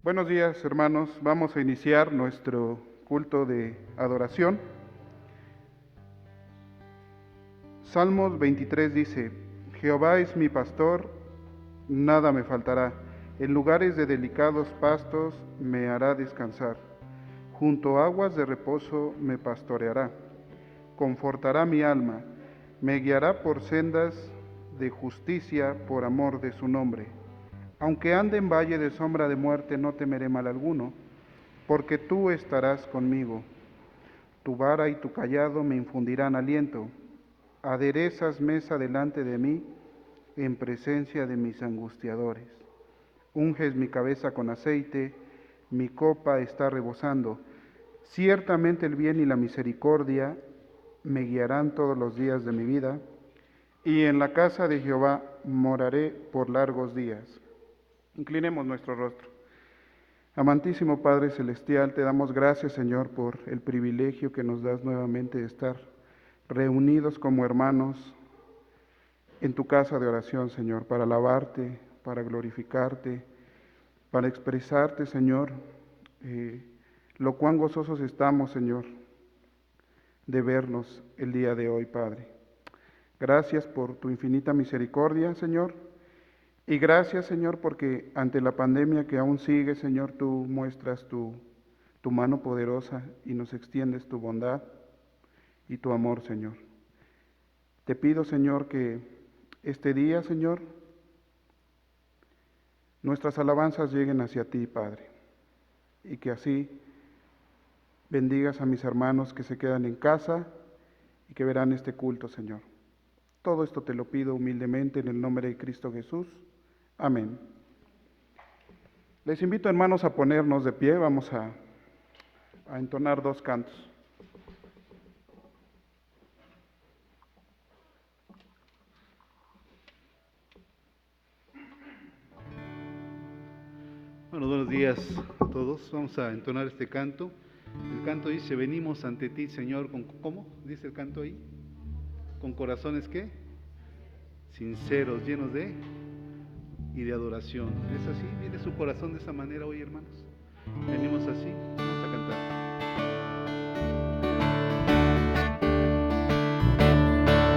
Buenos días, hermanos. Vamos a iniciar nuestro culto de adoración. Salmos 23 dice: Jehová es mi pastor, nada me faltará. En lugares de delicados pastos me hará descansar. Junto a aguas de reposo me pastoreará. Confortará mi alma. Me guiará por sendas de justicia por amor de su nombre. Aunque ande en valle de sombra de muerte, no temeré mal alguno, porque tú estarás conmigo. Tu vara y tu cayado me infundirán aliento. Aderezas mesa delante de mí, en presencia de mis angustiadores. Unges mi cabeza con aceite, mi copa está rebosando. Ciertamente el bien y la misericordia me guiarán todos los días de mi vida, y en la casa de Jehová moraré por largos días. Inclinemos nuestro rostro. Amantísimo Padre Celestial, te damos gracias, Señor, por el privilegio que nos das nuevamente de estar reunidos como hermanos en tu casa de oración, Señor, para alabarte, para glorificarte, para expresarte, Señor, lo cuán gozosos estamos, Señor, de vernos el día de hoy, Padre. Gracias por tu infinita misericordia, Señor. Y gracias, Señor, porque ante la pandemia que aún sigue, Señor, tú muestras tu mano poderosa y nos extiendes tu bondad y tu amor, Señor. Te pido, Señor, que este día, Señor, nuestras alabanzas lleguen hacia ti, Padre, y que así bendigas a mis hermanos que se quedan en casa y que verán este culto, Señor. Todo esto te lo pido humildemente en el nombre de Cristo Jesús. Amén. Les invito, hermanos, a ponernos de pie. Vamos a entonar dos cantos. Bueno, buenos días a todos. Vamos a entonar este canto. El canto dice: venimos ante ti, Señor, con, ¿cómo dice el canto ahí? Con corazones, ¿qué? Sinceros, llenos de adoración. ¿Es así? ¿Viene su corazón de esa manera hoy, hermanos? Venimos así, vamos a cantar.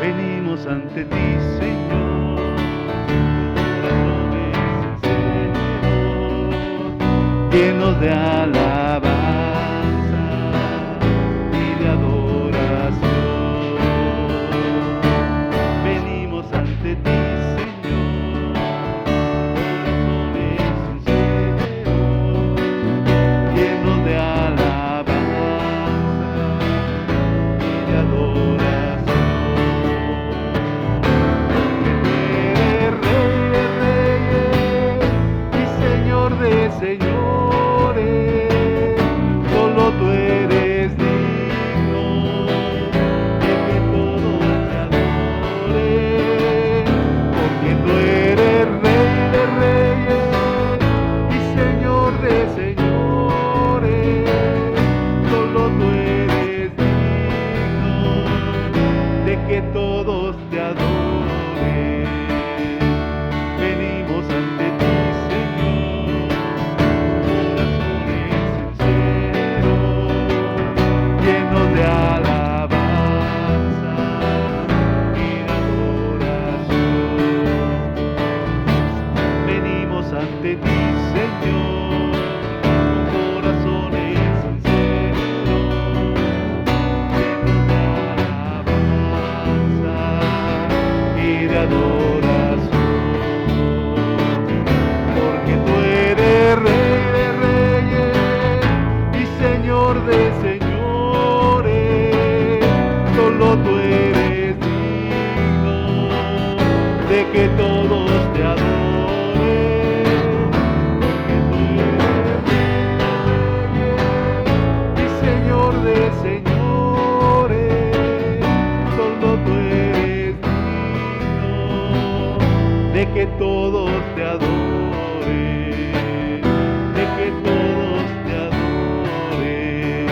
Venimos ante ti, Señor, corazones sinceros, llenos de alabanza y de adoración. Venimos ante ti, Señores, solo tú eres digno de que todos te adoren, porque tú eres Rey de reyes y Señor de señores, solo tú eres digno de que todos te adoren. Venimos ante ti, de alabanza y de adoración. Venimos ante ti, Señor, con corazones sinceros, llenos de alabanza y de adoración, porque tú eres Rey de reyes y Señor de señores. Solo tú eres digno de que todos te adoren, porque tú eres Rey y Señor de señores. Solo tú eres digno de que todos te adoren, de que todos te adoren,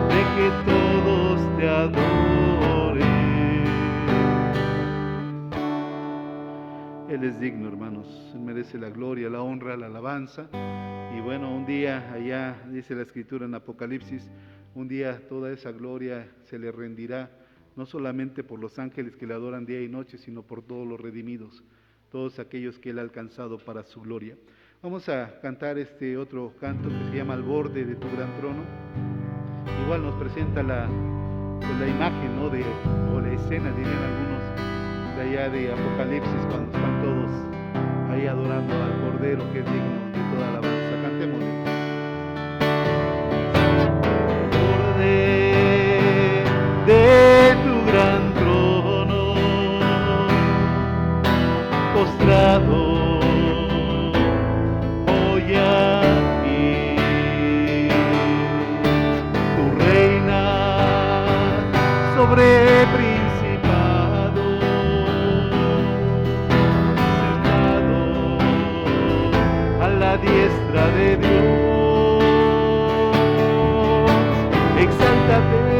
de que todos te adoren. Él es digno, hermanos. Él merece la gloria, la honra, la alabanza. Y bueno, un día allá, dice la Escritura en Apocalipsis, un día toda esa gloria se le rendirá, no solamente por los ángeles que le adoran día y noche, sino por todos los redimidos, todos aquellos que Él ha alcanzado para su gloria. Vamos a cantar este otro canto que se llama Al borde de tu gran trono. Igual nos presenta la imagen, ¿no? O la escena, dirían algunos, de allá de Apocalipsis, cuando están todos ahí adorando al Cordero, que es digno de toda alabanza. Cantémosle. De tu gran trono, postrado hoy aquí, tú reinas sobre principados, sentado a la diestra de Dios, exáltate.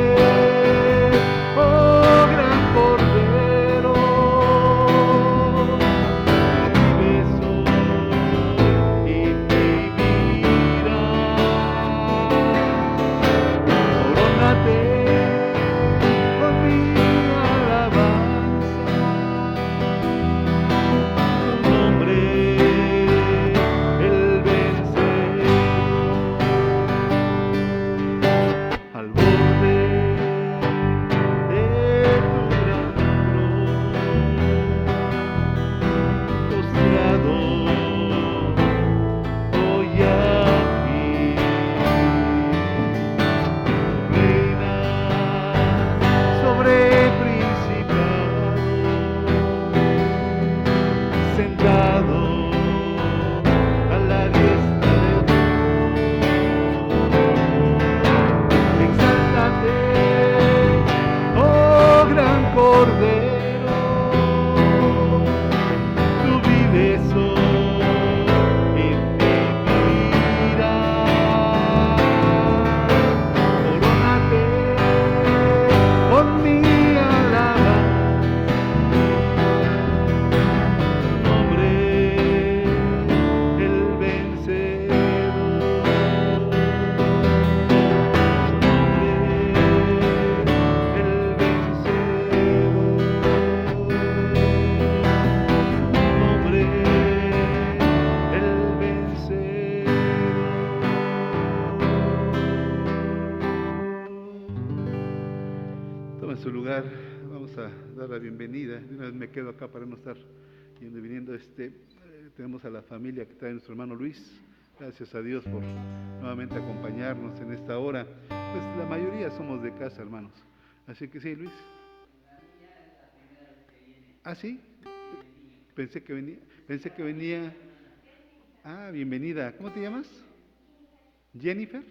Acá para no estar yendo y viniendo. Tenemos a la familia que trae nuestro hermano Luis. Gracias a Dios por nuevamente acompañarnos en esta hora. Pues la mayoría somos de casa, hermanos. Así que sí, Luis. ¿Ah, sí? Pensé que venía. Ah, bienvenida. ¿Cómo te llamas? Jennifer.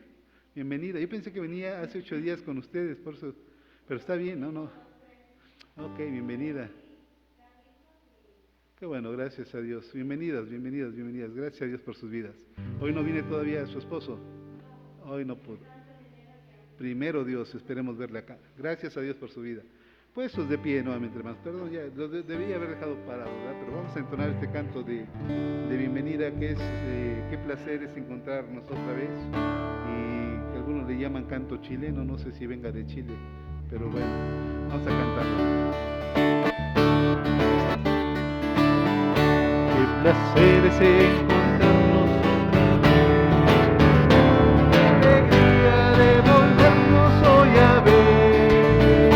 Bienvenida. Yo pensé que venía hace 8 días con ustedes, por eso. Pero está bien, ¿no? Ok, bienvenida. Qué bueno, gracias a Dios. Bienvenidas. Gracias a Dios por sus vidas. Hoy no viene todavía su esposo. Hoy no pudo. Primero Dios, esperemos verle acá. Gracias a Dios por su vida. Puestos de pie nuevamente, hermanos. Perdón, ya debía haber dejado parado, ¿verdad? Pero vamos a entonar este canto de bienvenida, que es qué placer es encontrarnos otra vez. Y algunos le llaman canto chileno, no sé si venga de Chile, pero bueno, vamos a cantarlo. Placer es encontrarnos otra vez, alegría de volvernos hoy a ver,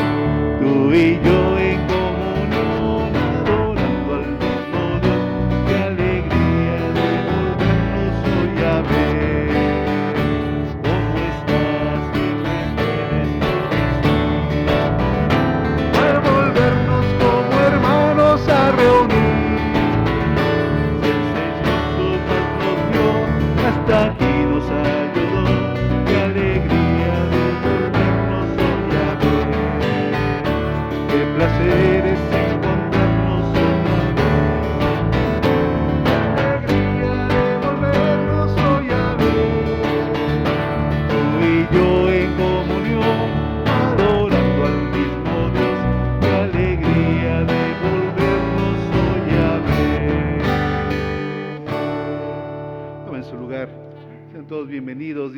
tú y yo en comunión adorando al mismo Dios, qué alegría de volvernos hoy a ver, cómo estás y me al volvernos como hermanos a reunir.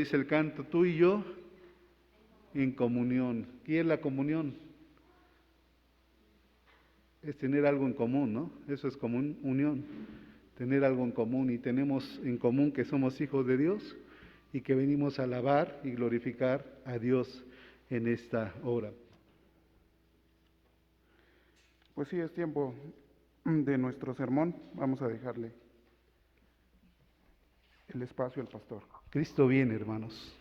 dice el canto, tú y yo en comunión. ¿Qué es la comunión? Es tener algo en común, ¿no? Eso es unión, tener algo en común, y tenemos en común que somos hijos de Dios y que venimos a alabar y glorificar a Dios en esta hora. Pues sí, es tiempo de nuestro sermón. Vamos a dejarle el espacio al pastor. Cristo viene, hermanos.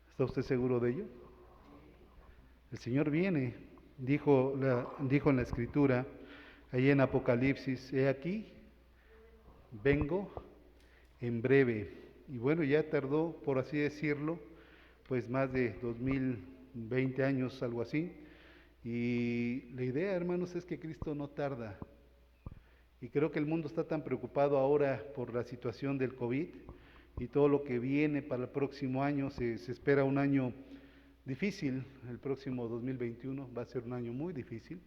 ¿Está usted seguro de ello? El Señor viene, dijo en la Escritura, ahí en Apocalipsis, he aquí, vengo en breve. Y bueno, ya tardó, por así decirlo, pues más de 2020 años, algo así. Y la idea, hermanos, es que Cristo no tarda. Y creo que el mundo está tan preocupado ahora por la situación del COVID y todo lo que viene para el próximo año. Se espera un año difícil. El próximo 2021 va a ser un año muy difícil,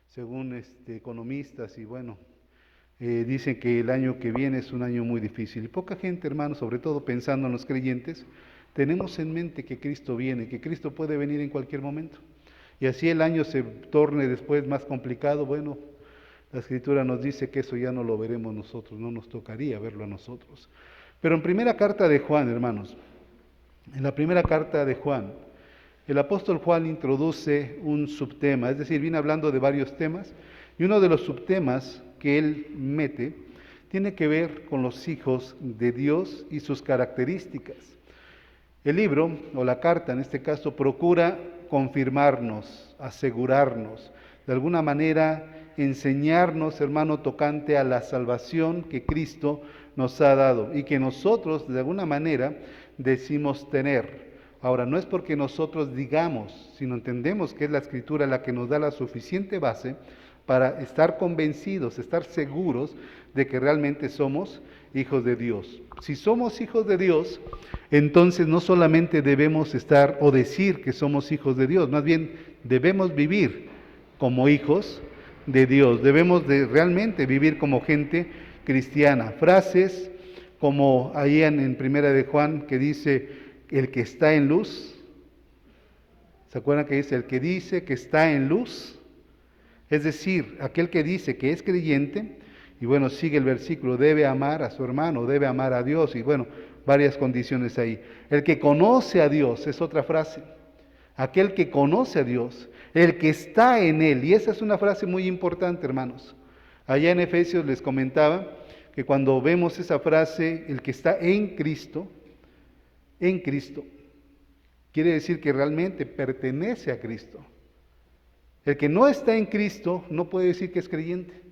según economistas, y bueno, dicen que el año que viene es un año muy difícil. Y poca gente, hermanos, sobre todo pensando en los creyentes, tenemos en mente que Cristo viene, que Cristo puede venir en cualquier momento. Y así el año se torne después más complicado, bueno, la Escritura nos dice que eso ya no lo veremos nosotros, no nos tocaría verlo a nosotros. Pero en primera carta de Juan, hermanos, en la primera carta de Juan, el apóstol Juan introduce un subtema, es decir, viene hablando de varios temas, y uno de los subtemas que él mete tiene que ver con los hijos de Dios y sus características. El libro, o la carta en este caso, procura confirmarnos, asegurarnos, de alguna manera enseñarnos, hermano, tocante a la salvación que Cristo nos ha dado y que nosotros, de alguna manera, decimos tener. Ahora, no es porque nosotros digamos, sino entendemos que es la Escritura la que nos da la suficiente base para estar convencidos, estar seguros de que realmente somos hijos de Dios. Si somos hijos de Dios, entonces no solamente debemos estar o decir que somos hijos de Dios, más bien debemos vivir como hijos de Dios, debemos de realmente vivir como gente cristiana. Frases como ahí en Primera de Juan que dice, el que está en luz, ¿se acuerdan que dice el que dice que está en luz? Es decir, aquel que dice que es creyente, y bueno, sigue el versículo, debe amar a su hermano, debe amar a Dios, y bueno, varias condiciones ahí. El que conoce a Dios, es otra frase, aquel que conoce a Dios, el que está en Él, y esa es una frase muy importante, hermanos. Allá en Efesios les comentaba que cuando vemos esa frase, el que está en Cristo, quiere decir que realmente pertenece a Cristo. El que no está en Cristo no puede decir que es creyente.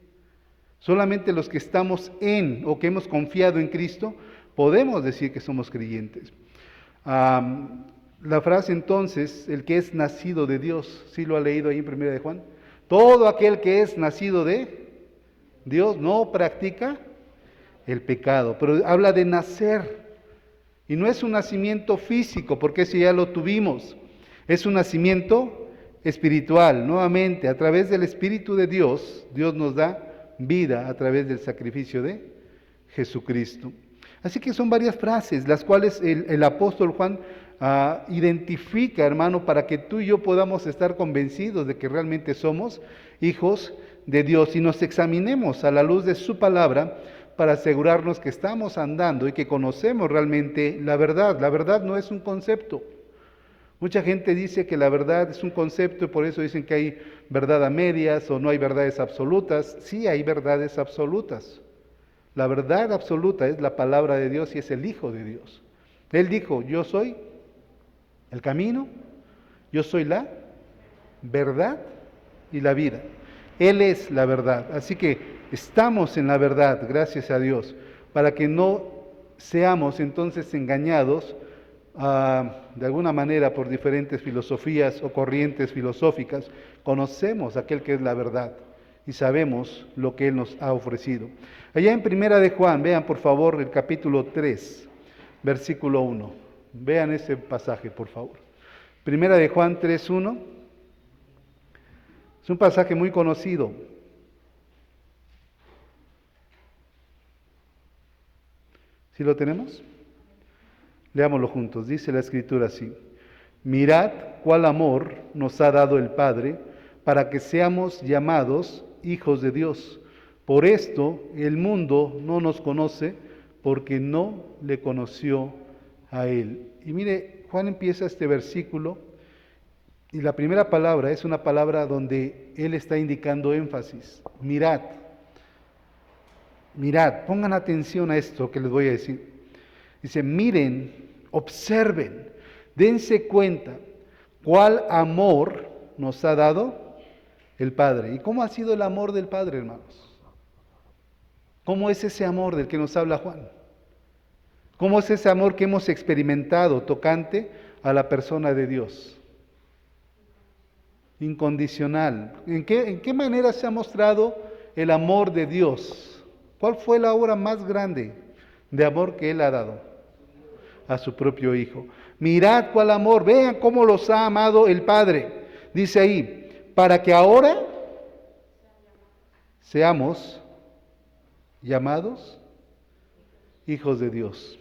Solamente los que estamos en o que hemos confiado en Cristo podemos decir que somos creyentes. La frase entonces, el que es nacido de Dios, ¿sí lo ha leído ahí en 1 de Juan? Todo aquel que es nacido de Dios no practica el pecado, pero habla de nacer. Y no es un nacimiento físico, porque ese ya lo tuvimos. Es un nacimiento espiritual. Nuevamente, a través del Espíritu de Dios, Dios nos da vida a través del sacrificio de Jesucristo. Así que son varias frases, las cuales el apóstol Juan identifica, hermano, para que tú y yo podamos estar convencidos de que realmente somos hijos de Dios y nos examinemos a la luz de su palabra para asegurarnos que estamos andando y que conocemos realmente la verdad. La verdad no es un concepto. Mucha gente dice que la verdad es un concepto y por eso dicen que hay verdad a medias o no hay verdades absolutas. Sí hay verdades absolutas. La verdad absoluta es la palabra de Dios y es el Hijo de Dios. Él dijo, yo soy el camino, yo soy la verdad y la vida. Él es la verdad. Así que estamos en la verdad, gracias a Dios, para que no seamos entonces engañados de alguna manera por diferentes filosofías o corrientes filosóficas. Conocemos aquel que es la verdad y sabemos lo que Él nos ha ofrecido. Allá en Primera de Juan, vean por favor el capítulo 3, versículo 1. Vean ese pasaje, por favor. Primera de Juan 3:1. Es un pasaje muy conocido. ¿Sí lo tenemos? Leámoslo juntos. Dice la Escritura así: mirad cuál amor nos ha dado el Padre para que seamos llamados hijos de Dios. Por esto el mundo no nos conoce, porque no le conoció a Él. Y mire, Juan empieza este versículo y la primera palabra es una palabra donde él está indicando énfasis. Mirad, mirad, pongan atención a esto que les voy a decir. Dice, miren, observen, dense cuenta cuál amor nos ha dado el Padre. ¿Y cómo ha sido el amor del Padre, hermanos? ¿Cómo es ese amor del que nos habla Juan? ¿Cómo es ese amor que hemos experimentado tocante a la persona de Dios? Incondicional. ¿En qué manera se ha mostrado el amor de Dios? ¿Cuál fue la obra más grande de amor que Él ha dado? A su propio Hijo. Mirad cuál amor, vean cómo los ha amado el Padre. Dice ahí, para que ahora seamos llamados hijos de Dios.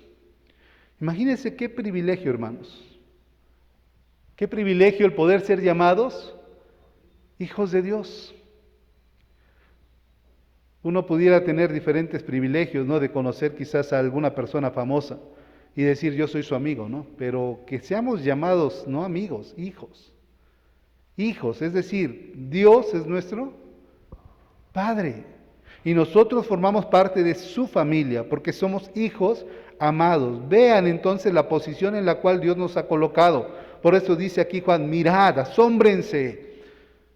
Imagínense qué privilegio, hermanos. Qué privilegio el poder ser llamados hijos de Dios. Uno pudiera tener diferentes privilegios, ¿no? De conocer quizás a alguna persona famosa y decir yo soy su amigo, ¿no? Pero que seamos llamados, no amigos, hijos. Hijos, es decir, Dios es nuestro Padre. Y nosotros formamos parte de su familia, porque somos hijos amados. Vean entonces la posición en la cual Dios nos ha colocado. Por eso dice aquí Juan, mirad, asómbrense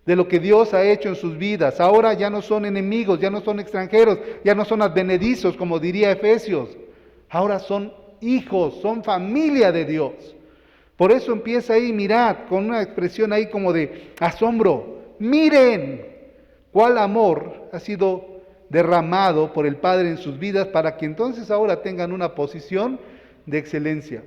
de lo que Dios ha hecho en sus vidas. Ahora ya no son enemigos, ya no son extranjeros, ya no son advenedizos, como diría Efesios. Ahora son hijos, son familia de Dios. Por eso empieza ahí, mirad, con una expresión ahí como de asombro. Miren cuál amor ha sido derramado por el Padre en sus vidas para que entonces ahora tengan una posición de excelencia.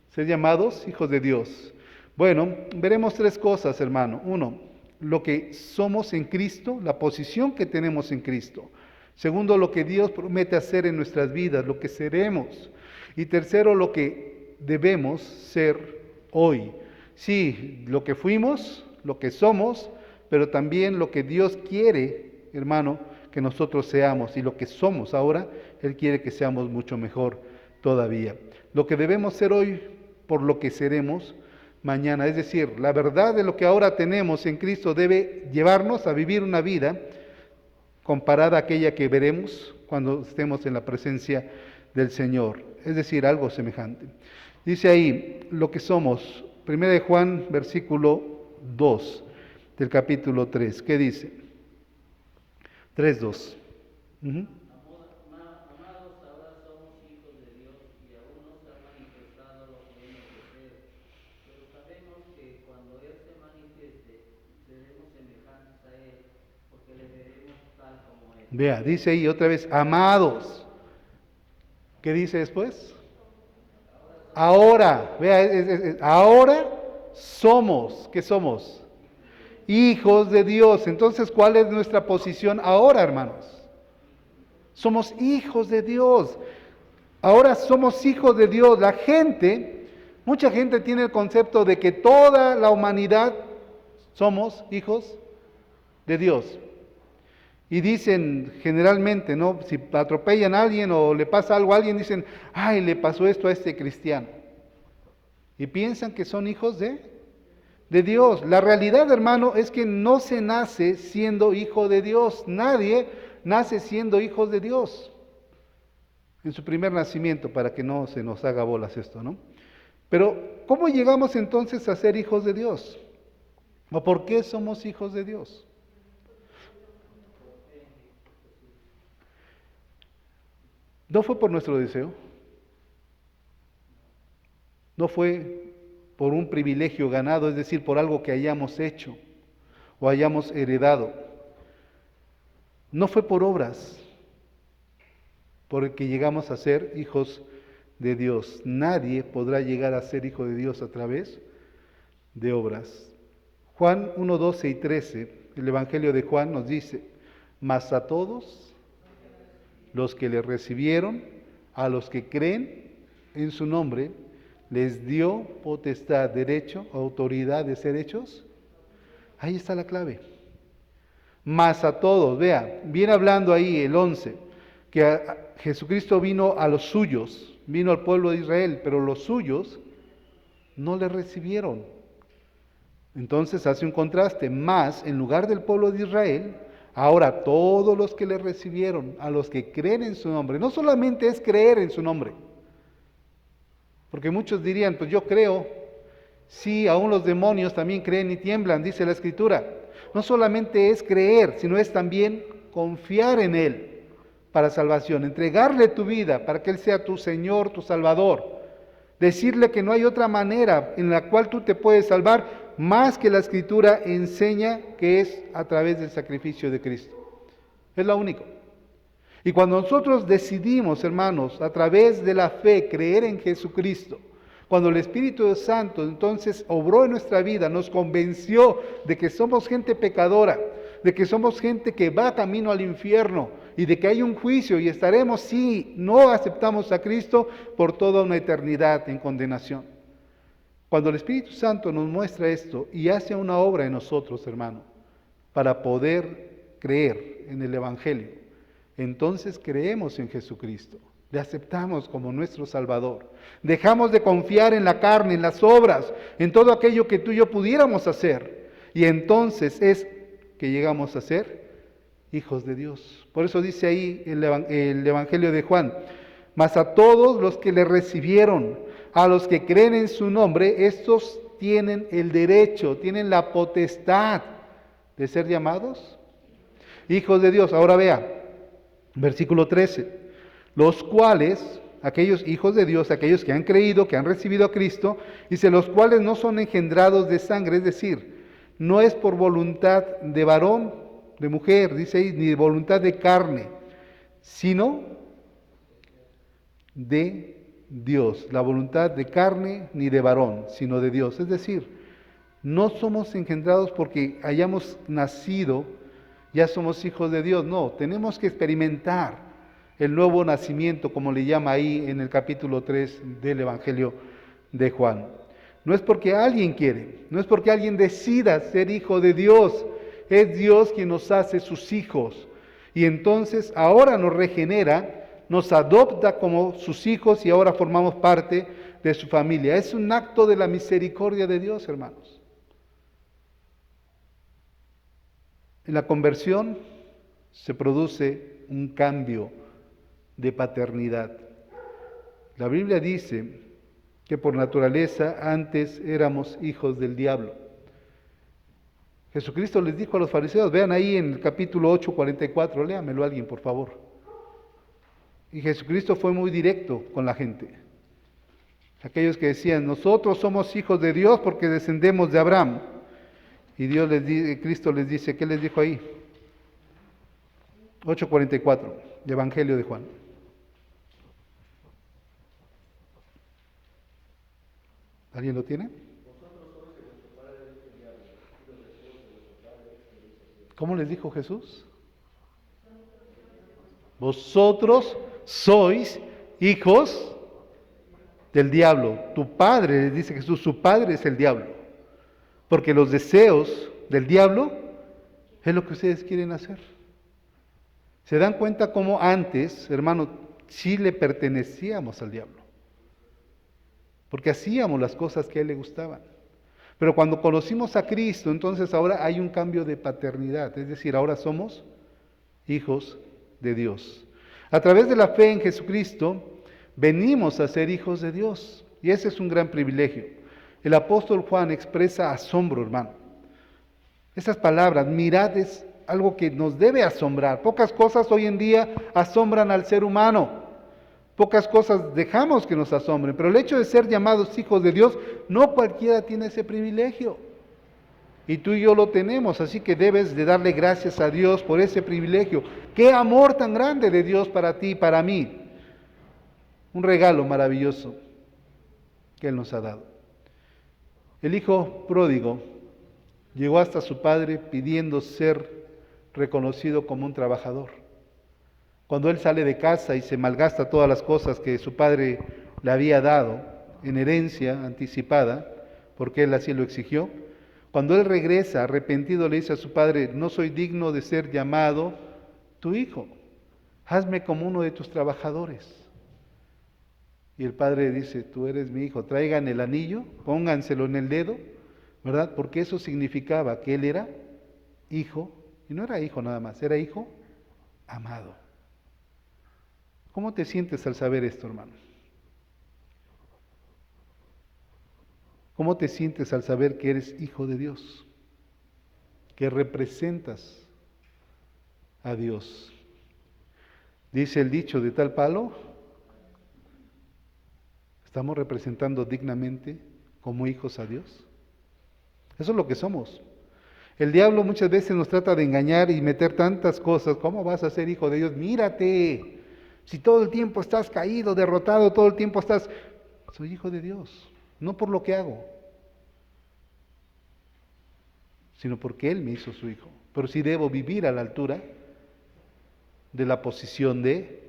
Ser llamados hijos de Dios. Bueno, veremos tres cosas, hermano. Uno, lo que somos en Cristo, la posición que tenemos en Cristo. Segundo, lo que Dios promete hacer en nuestras vidas, lo que seremos. Y tercero, lo que debemos ser hoy. Sí, lo que fuimos, lo que somos, pero también lo que Dios quiere, hermano, que nosotros seamos, y lo que somos ahora, Él quiere que seamos mucho mejor todavía. Lo que debemos ser hoy por lo que seremos mañana, es decir, la verdad de lo que ahora tenemos en Cristo debe llevarnos a vivir una vida comparada a aquella que veremos cuando estemos en la presencia del Señor, es decir, algo semejante. Dice ahí lo que somos, 1 de Juan, versículo 2 del capítulo 3, ¿qué dice? 3:2. Amados, ahora somos hijos de Dios y aún no se ha manifestado lo que hemos de ser. Pero sabemos que cuando Él se manifieste, seremos semejantes a Él, porque le veremos tal como Él. Vea, dice ahí otra vez, amados. ¿Qué dice después? Ahora, vea, ahora somos, ¿qué somos? Hijos de Dios. Entonces, ¿cuál es nuestra posición ahora, hermanos? Somos hijos de Dios. Ahora somos hijos de Dios. Mucha gente tiene el concepto de que toda la humanidad somos hijos de Dios. Y dicen generalmente, ¿no? Si atropellan a alguien o le pasa algo a alguien, dicen, ay, le pasó esto a este cristiano. Y piensan que son hijos de Dios. La realidad, hermano, es que no se nace siendo hijo de Dios. Nadie nace siendo hijos de Dios en su primer nacimiento, para que no se nos haga bolas esto, ¿no? Pero, ¿cómo llegamos entonces a ser hijos de Dios? ¿O por qué somos hijos de Dios? No fue por nuestro deseo. No fue por un privilegio ganado, es decir, por algo que hayamos hecho o hayamos heredado. No fue por obras por el que llegamos a ser hijos de Dios. Nadie podrá llegar a ser hijo de Dios a través de obras. Juan 1, 12 y 13, el Evangelio de Juan nos dice, mas a todos los que le recibieron, a los que creen en su nombre, les dio potestad, derecho, autoridad de ser hechos. Ahí está la clave. Más a todos, vea, viene hablando ahí el 11, que Jesucristo vino a los suyos, vino al pueblo de Israel, pero los suyos no le recibieron. Entonces hace un contraste, más en lugar del pueblo de Israel, ahora todos los que le recibieron, a los que creen en su nombre, no solamente es creer en su nombre, porque muchos dirían, pues yo creo, sí, aún los demonios también creen y tiemblan, dice la Escritura. No solamente es creer, sino es también confiar en Él para salvación, entregarle tu vida para que Él sea tu Señor, tu Salvador, decirle que no hay otra manera en la cual tú te puedes salvar más que la Escritura enseña que es a través del sacrificio de Cristo. Es lo único. Y cuando nosotros decidimos, hermanos, a través de la fe creer en Jesucristo, cuando el Espíritu Santo entonces obró en nuestra vida, nos convenció de que somos gente pecadora, de que somos gente que va camino al infierno y de que hay un juicio y estaremos, si no aceptamos a Cristo, por toda una eternidad en condenación. Cuando el Espíritu Santo nos muestra esto y hace una obra en nosotros, hermano, para poder creer en el Evangelio, entonces creemos en Jesucristo, le aceptamos como nuestro Salvador, dejamos de confiar en la carne, en las obras, en todo aquello que tú y yo pudiéramos hacer, y entonces es que llegamos a ser hijos de Dios. Por eso dice ahí el Evangelio de Juan, mas a todos los que le recibieron, a los que creen en su nombre, estos tienen el derecho, tienen la potestad de ser llamados hijos de Dios. Ahora vea, versículo 13, los cuales, aquellos hijos de Dios, aquellos que han creído, que han recibido a Cristo, dice, los cuales no son engendrados de sangre, es decir, no es por voluntad de varón, de mujer, dice ahí, ni de voluntad de carne, sino de Dios, la voluntad de carne ni de varón, sino de Dios. Es decir, no somos engendrados porque hayamos nacido, ya somos hijos de Dios, no, tenemos que experimentar el nuevo nacimiento, como le llama ahí en el capítulo 3 del Evangelio de Juan. No es porque alguien quiere, no es porque alguien decida ser hijo de Dios, es Dios quien nos hace sus hijos. Y entonces ahora nos regenera, nos adopta como sus hijos y ahora formamos parte de su familia. Es un acto de la misericordia de Dios, hermanos. En la conversión se produce un cambio de paternidad. La Biblia dice que por naturaleza antes éramos hijos del diablo. Jesucristo les dijo a los fariseos, vean ahí en el capítulo 8, 44, léamelo alguien por favor. Y Jesucristo fue muy directo con la gente. Aquellos que decían, nosotros somos hijos de Dios porque descendemos de Abraham. Y Cristo les dice, ¿qué les dijo ahí? 8:44, Evangelio de Juan. ¿Alguien lo tiene? ¿Cómo les dijo Jesús? Vosotros sois hijos del diablo. Tu padre, les dice Jesús, su padre es el diablo. Porque los deseos del diablo es lo que ustedes quieren hacer. ¿Se dan cuenta cómo antes, hermano, sí le pertenecíamos al diablo? Porque hacíamos las cosas que a él le gustaban. Pero cuando conocimos a Cristo, entonces ahora hay un cambio de paternidad. Es decir, ahora somos hijos de Dios. A través de la fe en Jesucristo, venimos a ser hijos de Dios. Y ese es un gran privilegio. El apóstol Juan expresa asombro, hermano. Esas palabras, mirad, es algo que nos debe asombrar. Pocas cosas hoy en día asombran al ser humano. Pocas cosas dejamos que nos asombren. Pero el hecho de ser llamados hijos de Dios, no cualquiera tiene ese privilegio. Y tú y yo lo tenemos, así que debes de darle gracias a Dios por ese privilegio. ¡Qué amor tan grande de Dios para ti y para mí! Un regalo maravilloso que Él nos ha dado. El hijo pródigo llegó hasta su padre pidiendo ser reconocido como un trabajador. Cuando él sale de casa y se malgasta todas las cosas que su padre le había dado, en herencia anticipada, porque él así lo exigió. Cuando él regresa arrepentido, le dice a su padre: no soy digno de ser llamado tu hijo, hazme como uno de tus trabajadores. Y el padre dice: tú eres mi hijo, traigan el anillo, pónganselo en el dedo, ¿verdad? Porque eso significaba que él era hijo, y no era hijo nada más, era hijo amado. ¿Cómo te sientes al saber esto, hermano? ¿Cómo te sientes al saber que eres hijo de Dios? Que representas a Dios. Dice el dicho: de tal palo, ¿estamos representando dignamente como hijos a Dios? Eso es lo que somos. El diablo muchas veces nos trata de engañar y meter tantas cosas. ¿Cómo vas a ser hijo de Dios? Mírate, si todo el tiempo estás caído, derrotado, todo el tiempo estás... Soy hijo de Dios, no por lo que hago, sino porque Él me hizo su hijo. Pero sí debo vivir a la altura de la posición de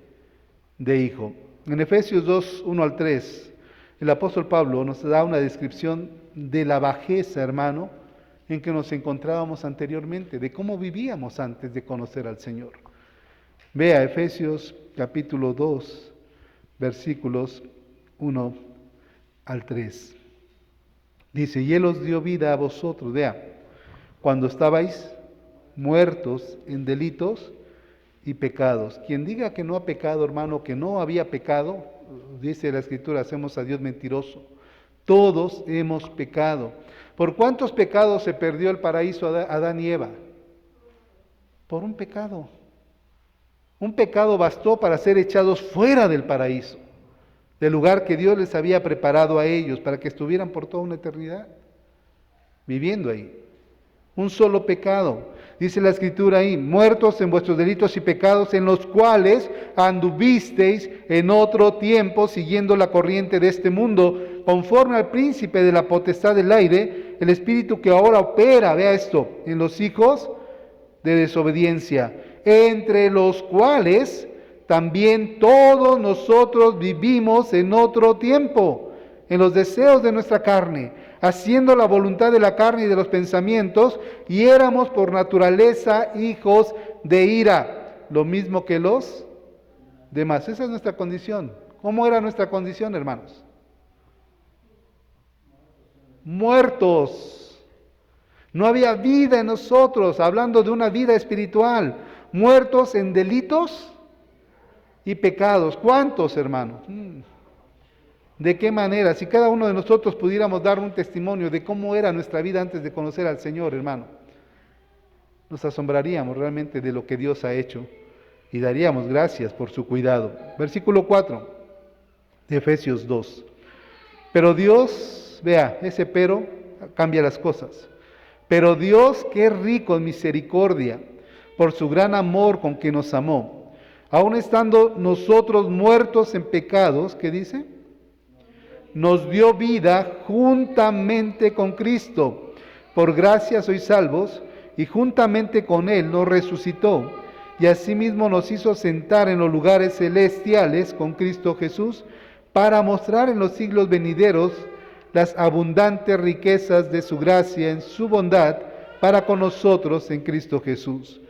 hijo. En Efesios 2, 1 al 3, el apóstol Pablo nos da una descripción de la bajeza, hermano, en que nos encontrábamos anteriormente, de cómo vivíamos antes de conocer al Señor. Vea Efesios capítulo 2, versículos 1 al 3. Dice: y Él os dio vida a vosotros, vea, cuando estabais muertos en delitos y pecados. Quien diga que no ha pecado, hermano, que no había pecado, dice la Escritura, hacemos a Dios mentiroso. Todos hemos pecado. ¿Por cuántos pecados se perdió el paraíso Adán y Eva? Por un pecado. Un pecado bastó para ser echados fuera del paraíso, del lugar que Dios les había preparado a ellos para que estuvieran por toda una eternidad viviendo ahí. Un solo pecado. Dice la Escritura ahí: muertos en vuestros delitos y pecados, en los cuales anduvisteis en otro tiempo, siguiendo la corriente de este mundo, conforme al príncipe de la potestad del aire, el espíritu que ahora opera, vea esto, en los hijos de desobediencia, entre los cuales también todos nosotros vivimos en otro tiempo, en los deseos de nuestra carne, haciendo la voluntad de la carne y de los pensamientos, y éramos por naturaleza hijos de ira, lo mismo que los demás. Esa es nuestra condición. ¿Cómo era nuestra condición, hermanos? Muertos. No había vida en nosotros, hablando de una vida espiritual. Muertos en delitos y pecados. ¿Cuántos, hermanos? ¿De qué manera? Si cada uno de nosotros pudiéramos dar un testimonio de cómo era nuestra vida antes de conocer al Señor, hermano, nos asombraríamos realmente de lo que Dios ha hecho y daríamos gracias por su cuidado. Versículo 4 de Efesios 2. Pero Dios, vea, ese pero cambia las cosas. Pero Dios, que es rico en misericordia, por su gran amor con que nos amó, aun estando nosotros muertos en pecados, ¿qué dice? Nos dio vida juntamente con Cristo. Por gracia sois salvos, y juntamente con Él nos resucitó, y asimismo nos hizo sentar en los lugares celestiales con Cristo Jesús, para mostrar en los siglos venideros las abundantes riquezas de su gracia en su bondad para con nosotros en Cristo Jesús.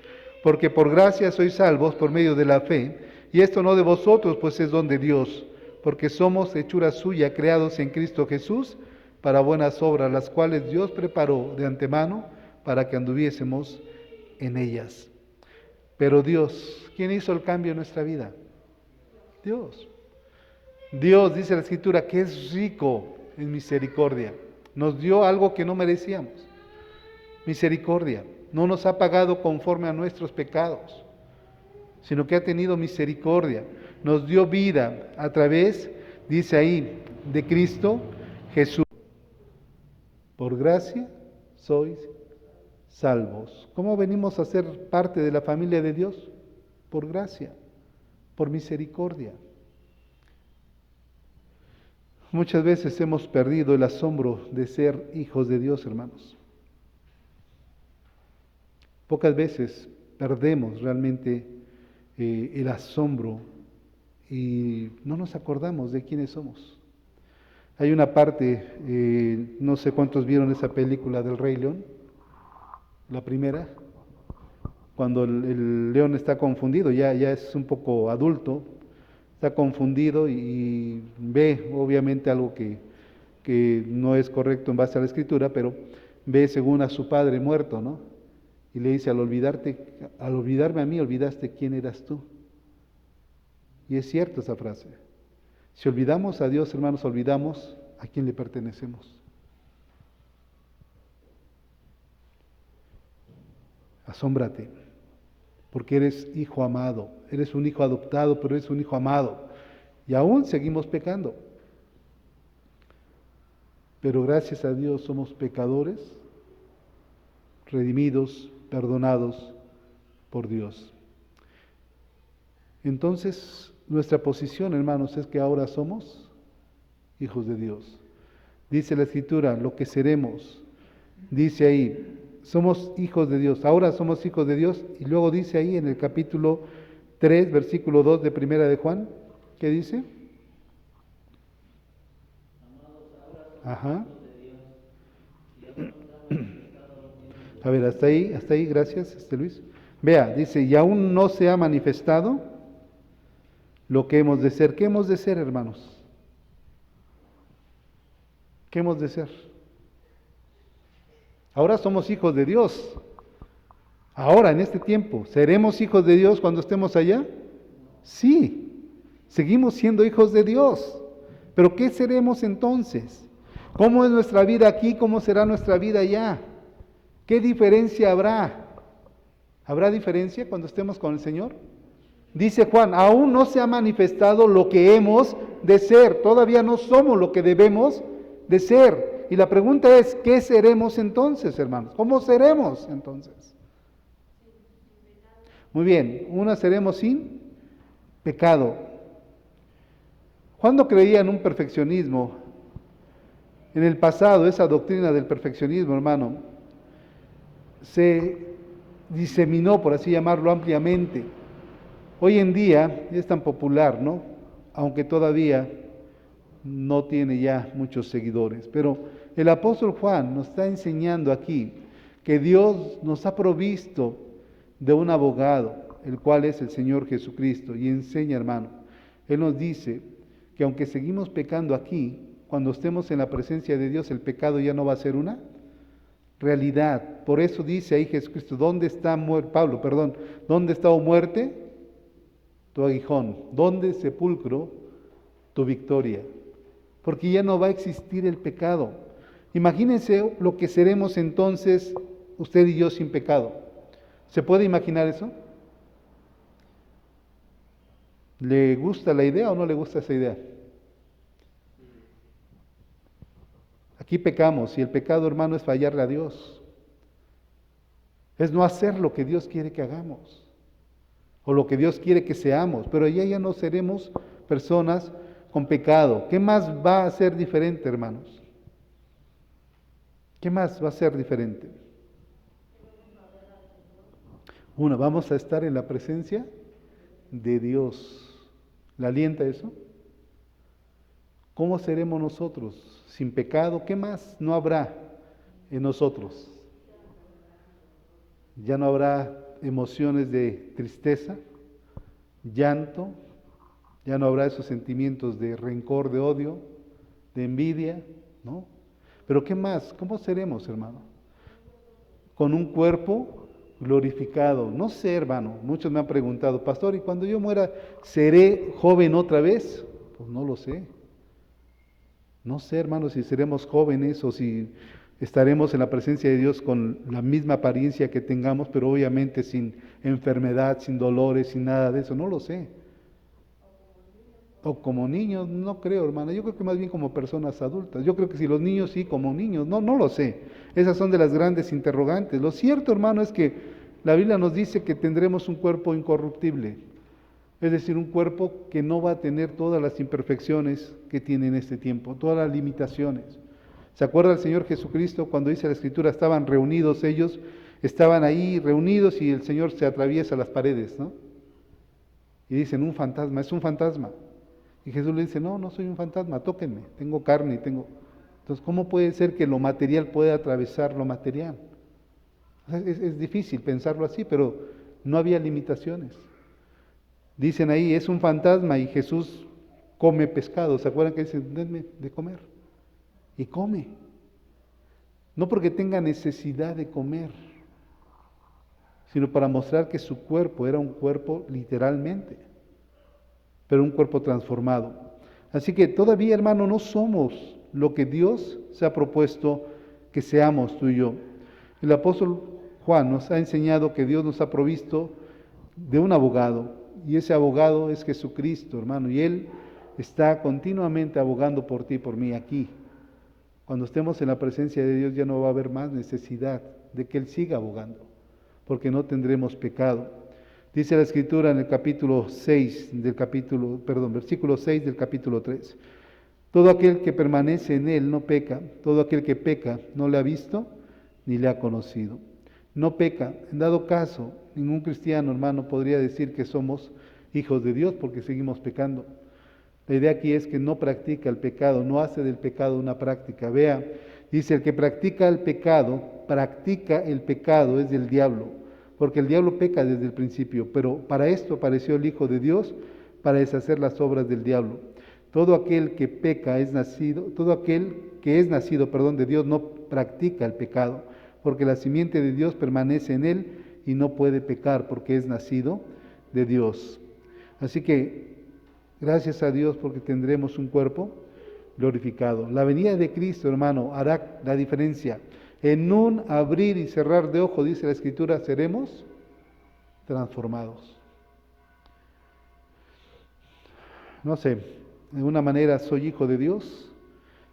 Porque por gracia sois salvos por medio de la fe, y esto no de vosotros, pues es don de Dios, porque somos hechura suya, creados en Cristo Jesús, para buenas obras, las cuales Dios preparó de antemano para que anduviésemos en ellas. Pero Dios, ¿quién hizo el cambio en nuestra vida? Dios. Dios, dice la Escritura, que es rico en misericordia. Nos dio algo que no merecíamos. Misericordia. No nos ha pagado conforme a nuestros pecados, sino que ha tenido misericordia. Nos dio vida a través, dice ahí, de Cristo Jesús. Por gracia sois salvos. ¿Cómo venimos a ser parte de la familia de Dios? Por gracia, por misericordia. Muchas veces hemos perdido el asombro de ser hijos de Dios, hermanos. Pocas veces perdemos realmente el asombro y no nos acordamos de quiénes somos. Hay una parte, no sé cuántos vieron esa película del Rey León, la primera, cuando el león está confundido, ya es un poco adulto, está confundido y ve obviamente algo que no es correcto en base a la escritura, pero ve según a su padre muerto, ¿no? Y le dice, al olvidarme a mí, olvidaste quién eras tú. Y es cierta esa frase. Si olvidamos a Dios, hermanos, olvidamos a quién le pertenecemos. Asómbrate, porque eres hijo amado, eres un hijo adoptado, pero eres un hijo amado. Y aún seguimos pecando. Pero gracias a Dios somos pecadores, redimidos, perdonados por Dios. Entonces, nuestra posición, hermanos, es que ahora somos hijos de Dios. Dice la Escritura, lo que seremos, dice ahí, somos hijos de Dios, ahora somos hijos de Dios, y luego dice ahí en el capítulo 3, versículo 2 de Primera de Juan, ¿qué dice? Ajá. A ver, hasta ahí, gracias, Luis. Vea, dice, y aún no se ha manifestado lo que hemos de ser. ¿Qué hemos de ser, hermanos? ¿Qué hemos de ser? Ahora somos hijos de Dios. Ahora, en este tiempo, ¿seremos hijos de Dios cuando estemos allá? Sí, seguimos siendo hijos de Dios. Pero ¿qué seremos entonces? ¿Cómo es nuestra vida aquí? ¿Cómo será nuestra vida allá? ¿Qué diferencia habrá? ¿Habrá diferencia cuando estemos con el Señor? Dice Juan, aún no se ha manifestado lo que hemos de ser. Todavía no somos lo que debemos de ser. Y la pregunta es, ¿qué seremos entonces, hermanos? ¿Cómo seremos entonces? Muy bien, seremos sin pecado. Juan no creía en un perfeccionismo. En el pasado, esa doctrina del perfeccionismo, hermano, se diseminó, por así llamarlo, ampliamente. Hoy en día es tan popular, ¿no? Aunque todavía no tiene ya muchos seguidores. Pero el apóstol Juan nos está enseñando aquí que Dios nos ha provisto de un abogado, el cual es el Señor Jesucristo. Y enseña, hermano, Él nos dice que aunque seguimos pecando aquí, cuando estemos en la presencia de Dios, el pecado ya no va a ser una realidad. Por eso dice ahí Jesucristo, ¿dónde está Pablo, perdón, ¿dónde está, oh muerte, tu aguijón? ¿Dónde, sepulcro, tu victoria? Porque ya no va a existir el pecado. Imagínense lo que seremos entonces usted y yo sin pecado. ¿Se puede imaginar eso? ¿Le gusta la idea o no le gusta esa idea? Aquí pecamos y el pecado, hermano, es fallarle a Dios. Es no hacer lo que Dios quiere que hagamos o lo que Dios quiere que seamos, pero ya no seremos personas con pecado. ¿Qué más va a ser diferente, hermanos? ¿Qué más va a ser diferente? Vamos a estar en la presencia de Dios. ¿Le alienta eso? ¿Cómo seremos nosotros? Sin pecado, ¿qué más no habrá en nosotros? Ya no habrá emociones de tristeza, llanto, ya no habrá esos sentimientos de rencor, de odio, de envidia, ¿no? Pero ¿qué más? ¿Cómo seremos, hermano? Con un cuerpo glorificado. No sé, hermano, muchos me han preguntado, pastor, ¿y cuando yo muera, seré joven otra vez? Pues no lo sé. No sé, hermanos, si seremos jóvenes o si estaremos en la presencia de Dios con la misma apariencia que tengamos, pero obviamente sin enfermedad, sin dolores, sin nada de eso, no lo sé. O como niños, no creo, hermano, yo creo que más bien como personas adultas. Yo creo que si los niños sí, como niños, no lo sé. Esas son de las grandes interrogantes. Lo cierto, hermano, es que la Biblia nos dice que tendremos un cuerpo incorruptible. Es decir, un cuerpo que no va a tener todas las imperfecciones que tiene en este tiempo, todas las limitaciones. ¿Se acuerda el Señor Jesucristo cuando dice la Escritura, estaban reunidos ellos, estaban ahí reunidos y el Señor se atraviesa las paredes, ¿no? Y dicen, un fantasma, es un fantasma. Y Jesús le dice, no, no soy un fantasma, tóquenme, tengo carne y tengo... Entonces, ¿cómo puede ser que lo material pueda atravesar lo material? Es difícil pensarlo así, pero no había limitaciones. Dicen ahí, es un fantasma y Jesús come pescado. ¿Se acuerdan que dicen, denme de comer? Y come. No porque tenga necesidad de comer, sino para mostrar que su cuerpo era un cuerpo literalmente, pero un cuerpo transformado. Así que todavía, hermano, no somos lo que Dios se ha propuesto que seamos tú y yo. El apóstol Juan nos ha enseñado que Dios nos ha provisto de un abogado, y ese abogado es Jesucristo, hermano, y Él está continuamente abogando por ti y por mí aquí. Cuando estemos en la presencia de Dios ya no va a haber más necesidad de que Él siga abogando, porque no tendremos pecado. Dice la Escritura en el versículo 6 del capítulo 3. Todo aquel que permanece en Él no peca, todo aquel que peca no le ha visto ni le ha conocido. No peca. En dado caso, ningún cristiano, hermano, podría decir que somos hijos de Dios porque seguimos pecando. La idea aquí es que no practica el pecado, no hace del pecado una práctica. Vea, dice, el que practica el pecado, es del diablo, porque el diablo peca desde el principio, pero para esto apareció el Hijo de Dios, para deshacer las obras del diablo. Todo aquel que es nacido de Dios no practica el pecado, porque la simiente de Dios permanece en él y no puede pecar porque es nacido de Dios. Así que, gracias a Dios porque tendremos un cuerpo glorificado. La venida de Cristo, hermano, hará la diferencia. En un abrir y cerrar de ojo, dice la Escritura, seremos transformados. No sé, de alguna manera soy hijo de Dios,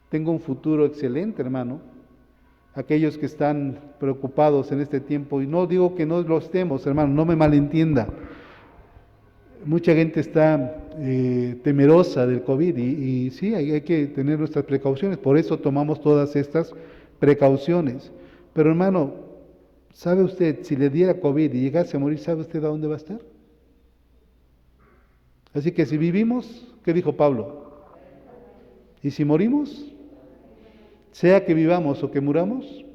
tengo un futuro excelente, hermano. Aquellos que están preocupados en este tiempo, y no digo que no lo estemos, hermano, no me malentienda. Mucha gente está temerosa del COVID y sí, hay que tener nuestras precauciones, por eso tomamos todas estas precauciones. Pero hermano, ¿sabe usted, si le diera COVID y llegase a morir, ¿sabe usted a dónde va a estar? Así que si vivimos, ¿qué dijo Pablo? Y si morimos, sea que vivamos o que muramos,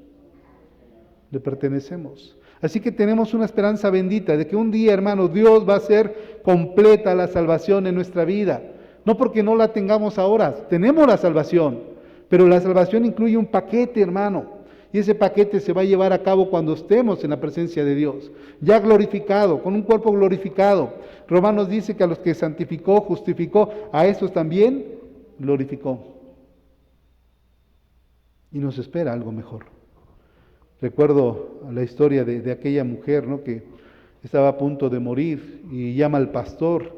le pertenecemos. Así que tenemos una esperanza bendita de que un día, hermano, Dios va a hacer completa la salvación en nuestra vida. No porque no la tengamos ahora, tenemos la salvación, pero la salvación incluye un paquete, hermano. Y ese paquete se va a llevar a cabo cuando estemos en la presencia de Dios, ya glorificado, con un cuerpo glorificado. Romanos dice que a los que santificó, justificó, a estos también glorificó. Y nos espera algo mejor. Recuerdo la historia de aquella mujer, ¿no?, que estaba a punto de morir y llama al pastor.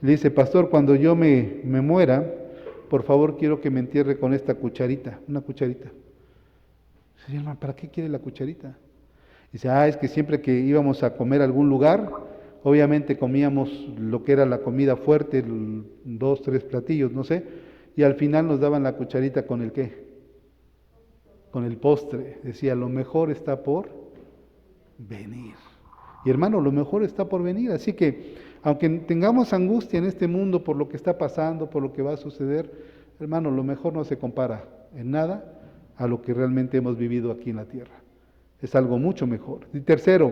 Le dice, pastor, cuando yo me muera, por favor quiero que me entierre con esta cucharita, una cucharita. Dice, hermano, ¿para qué quiere la cucharita? Dice, es que siempre que íbamos a comer a algún lugar, obviamente comíamos lo que era la comida fuerte, 2, 3 platillos, no sé, y al final nos daban la cucharita con el ¿qué? Con el postre. Decía, lo mejor está por venir. Y hermano, lo mejor está por venir. Así que, aunque tengamos angustia en este mundo por lo que está pasando, por lo que va a suceder, hermano, lo mejor no se compara en nada a lo que realmente hemos vivido aquí en la tierra. Es algo mucho mejor. Y tercero,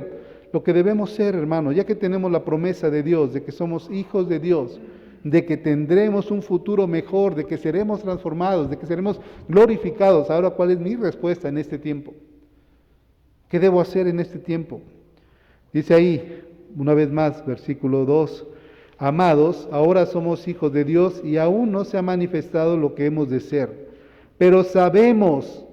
lo que debemos ser, hermano, ya que tenemos la promesa de Dios, de que somos hijos de Dios, de que tendremos un futuro mejor, de que seremos transformados, de que seremos glorificados. Ahora, ¿cuál es mi respuesta en este tiempo? ¿Qué debo hacer en este tiempo? Dice ahí, una vez más, versículo 2, amados, ahora somos hijos de Dios y aún no se ha manifestado lo que hemos de ser, pero sabemos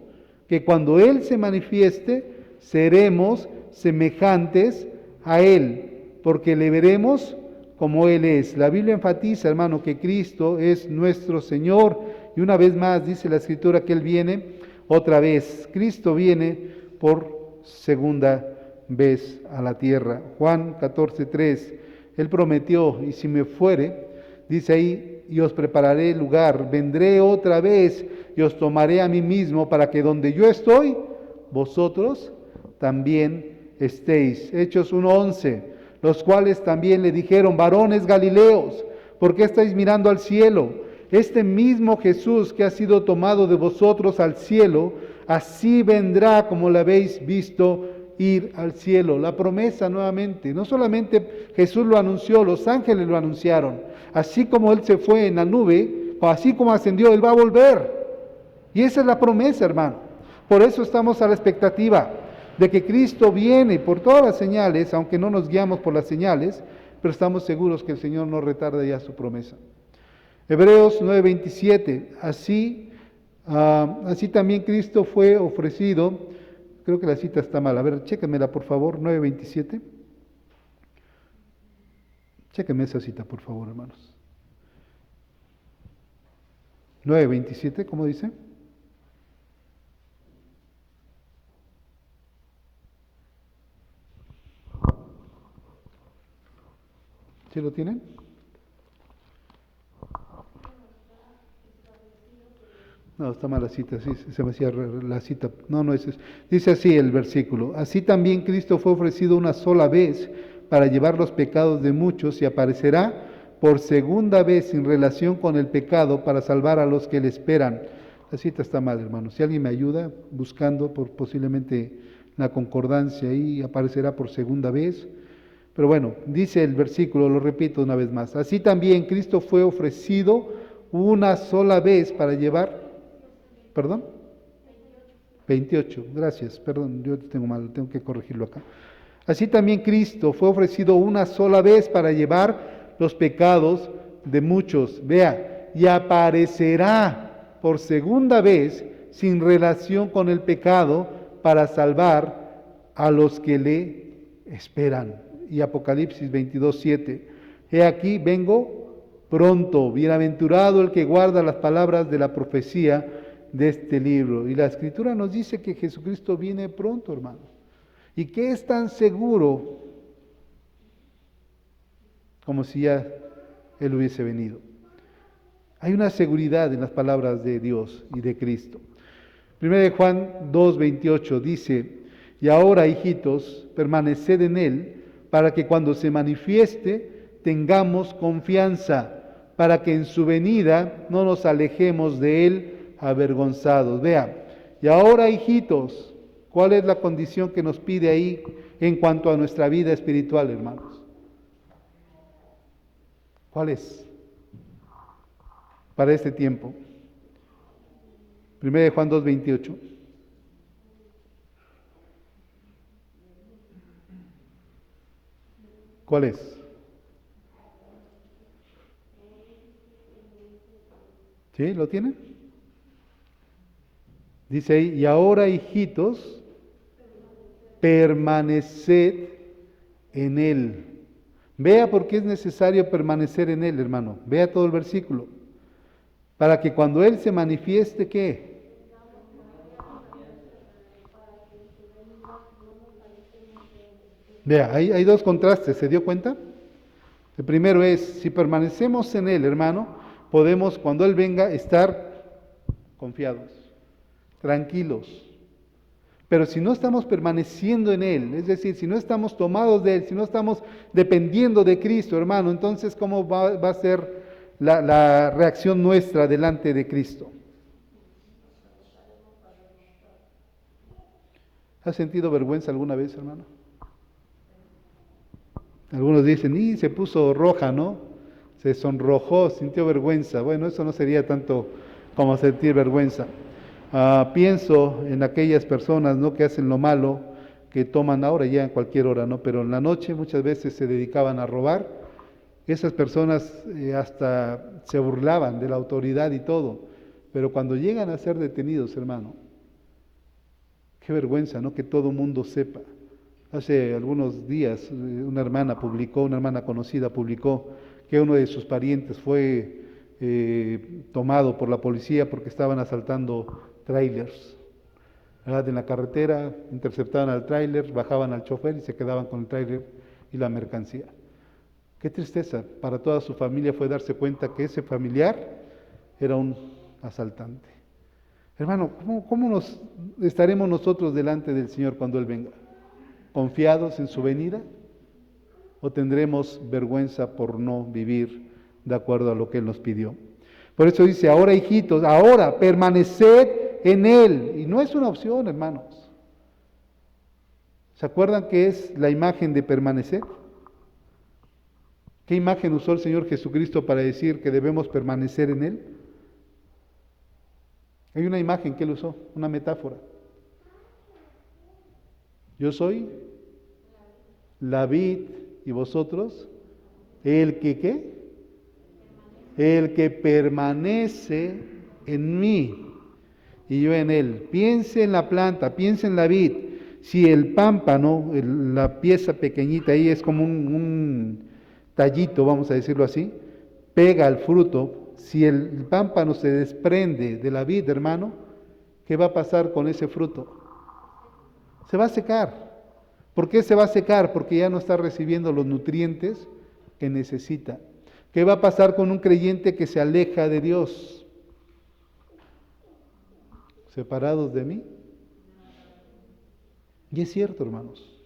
que cuando Él se manifieste, seremos semejantes a Él, porque le veremos como Él es. La Biblia enfatiza, hermano, que Cristo es nuestro Señor, y una vez más dice la Escritura que Él viene otra vez. Cristo viene por segunda vez a la tierra. Juan 14:3, Él prometió, y si me fuere, dice ahí, y os prepararé lugar, vendré otra vez y os tomaré a mí mismo, para que donde yo estoy, vosotros también estéis. Hechos 1:11, los cuales también le dijeron, varones Galileos, ¿Por qué estáis mirando al cielo? Este mismo Jesús que ha sido tomado de vosotros al cielo, así vendrá como lo habéis visto ir al cielo. La promesa nuevamente, no solamente Jesús lo anunció, los ángeles lo anunciaron. Así como Él se fue en la nube, o así como ascendió, Él va a volver. Y esa es la promesa, hermano. Por eso estamos a la expectativa de que Cristo viene por todas las señales, aunque no nos guiamos por las señales, pero estamos seguros que el Señor no retarda ya su promesa. Hebreos 9:27, así también Cristo fue ofrecido, creo que la cita está mal, a ver, chéquenmela por favor, 9:27. Chéquenme esa cita por favor, hermanos. 9:27, ¿cómo dice? ¿Sí lo tienen? No, está mal la cita, sí, se me hacía la cita. No es eso. Dice así el versículo: así también Cristo fue ofrecido una sola vez para llevar los pecados de muchos y aparecerá por segunda vez sin relación con el pecado para salvar a los que le esperan. La cita está mal, hermano. Si alguien me ayuda buscando por posiblemente la concordancia ahí, aparecerá por segunda vez. Pero bueno, dice el versículo, lo repito una vez más: así también Cristo fue ofrecido una sola vez para llevar... ¿Perdón? 28, gracias, perdón, yo tengo mal, tengo que corregirlo acá. Así también Cristo fue ofrecido una sola vez para llevar los pecados de muchos. Vea, y aparecerá por segunda vez sin relación con el pecado para salvar a los que le esperan. Y Apocalipsis 22:7, he aquí vengo pronto, bienaventurado el que guarda las palabras de la profecía de este libro. Y la Escritura nos dice que Jesucristo viene pronto, hermano. ¿Y qué es tan seguro como si ya Él hubiese venido? Hay una seguridad en las palabras de Dios y de Cristo. 1 Juan 2:28 dice: y ahora, hijitos, permaneced en Él, para que cuando se manifieste tengamos confianza, para que en su venida no nos alejemos de Él avergonzados. Vea, y ahora, hijitos, ¿cuál es la condición que nos pide ahí en cuanto a nuestra vida espiritual, hermanos? ¿Cuál es? Para este tiempo. 1 Juan 2:28. ¿Cuál es? ¿Sí? ¿Lo tienen? Dice ahí: y ahora, hijitos, permaneced en Él. Vea por qué es necesario permanecer en Él, hermano. Vea todo el versículo. Para que cuando Él se manifieste, ¿qué? Vea, hay dos contrastes, ¿se dio cuenta? El primero es, si permanecemos en Él, hermano, podemos, cuando Él venga, estar confiados, tranquilos. Pero si no estamos permaneciendo en Él, es decir, si no estamos tomados de Él, si no estamos dependiendo de Cristo, hermano, entonces ¿cómo va a ser la reacción nuestra delante de Cristo? ¿Has sentido vergüenza alguna vez, hermano? Algunos dicen, y se puso roja, ¿no? Se sonrojó, sintió vergüenza. Bueno, eso no sería tanto como sentir vergüenza. Pienso en aquellas personas, ¿no?, que hacen lo malo, que toman ahora ya en cualquier hora, ¿no? Pero en la noche muchas veces se dedicaban a robar. Esas personas hasta se burlaban de la autoridad y todo. Pero cuando llegan a ser detenidos, hermano, qué vergüenza, ¿no?, que todo mundo sepa. Hace algunos días una hermana conocida publicó que uno de sus parientes fue tomado por la policía porque estaban asaltando trailers. En la carretera interceptaban al tráiler, bajaban al chofer y se quedaban con el tráiler y la mercancía. Qué tristeza para toda su familia fue darse cuenta que ese familiar era un asaltante. Hermano, ¿cómo nos estaremos nosotros delante del Señor cuando Él venga? ¿Confiados en su venida? ¿O tendremos vergüenza por no vivir de acuerdo a lo que Él nos pidió. Por eso dice, ahora hijitos, ahora permaneced en Él. Y no es una opción, hermanos. ¿Se acuerdan qué es la imagen de permanecer? ¿Qué imagen usó el Señor Jesucristo para decir que debemos permanecer en Él? Hay una imagen que Él usó, una metáfora. Yo soy la vid y vosotros, el que ¿qué? El que permanece en mí y yo en él. Piense en la planta, piense en la vid. Si el pámpano, la pieza pequeñita ahí es como un tallito, vamos a decirlo así, pega al fruto, si el pámpano se desprende de la vid, hermano, ¿qué va a pasar con ese fruto? Se va a secar. ¿Por qué se va a secar? Porque ya no está recibiendo los nutrientes que necesita. ¿Qué va a pasar con un creyente que se aleja de Dios? ¿Separados de mí? Y es cierto, hermanos.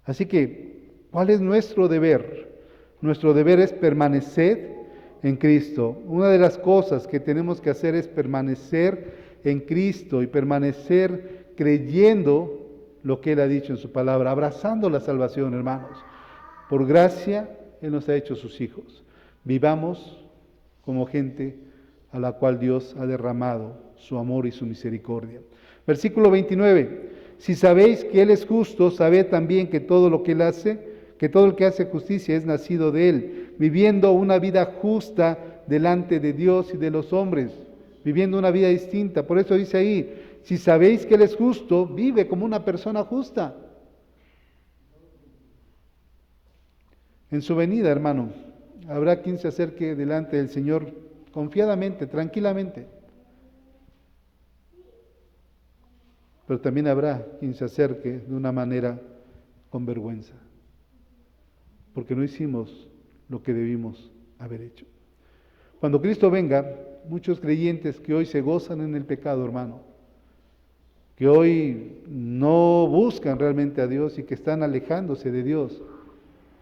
Así que, ¿cuál es nuestro deber? Nuestro deber es permanecer en Cristo. Una de las cosas que tenemos que hacer es permanecer en Cristo y permanecer creyendo lo que Él ha dicho en su palabra, abrazando la salvación, hermanos. Por gracia, Él nos ha hecho sus hijos. Vivamos como gente a la cual Dios ha derramado su amor y su misericordia. Versículo 29. Si sabéis que Él es justo, sabed también que todo lo que Él hace, que todo el que hace justicia es nacido de Él, viviendo una vida justa delante de Dios y de los hombres, viviendo una vida distinta. Por eso dice ahí, si sabéis que Él es justo, vive como una persona justa. En su venida, hermano, habrá quien se acerque delante del Señor confiadamente, tranquilamente. Pero también habrá quien se acerque de una manera con vergüenza, porque no hicimos lo que debimos haber hecho. Cuando Cristo venga, muchos creyentes que hoy se gozan en el pecado, hermano, que hoy no buscan realmente a Dios y que están alejándose de Dios,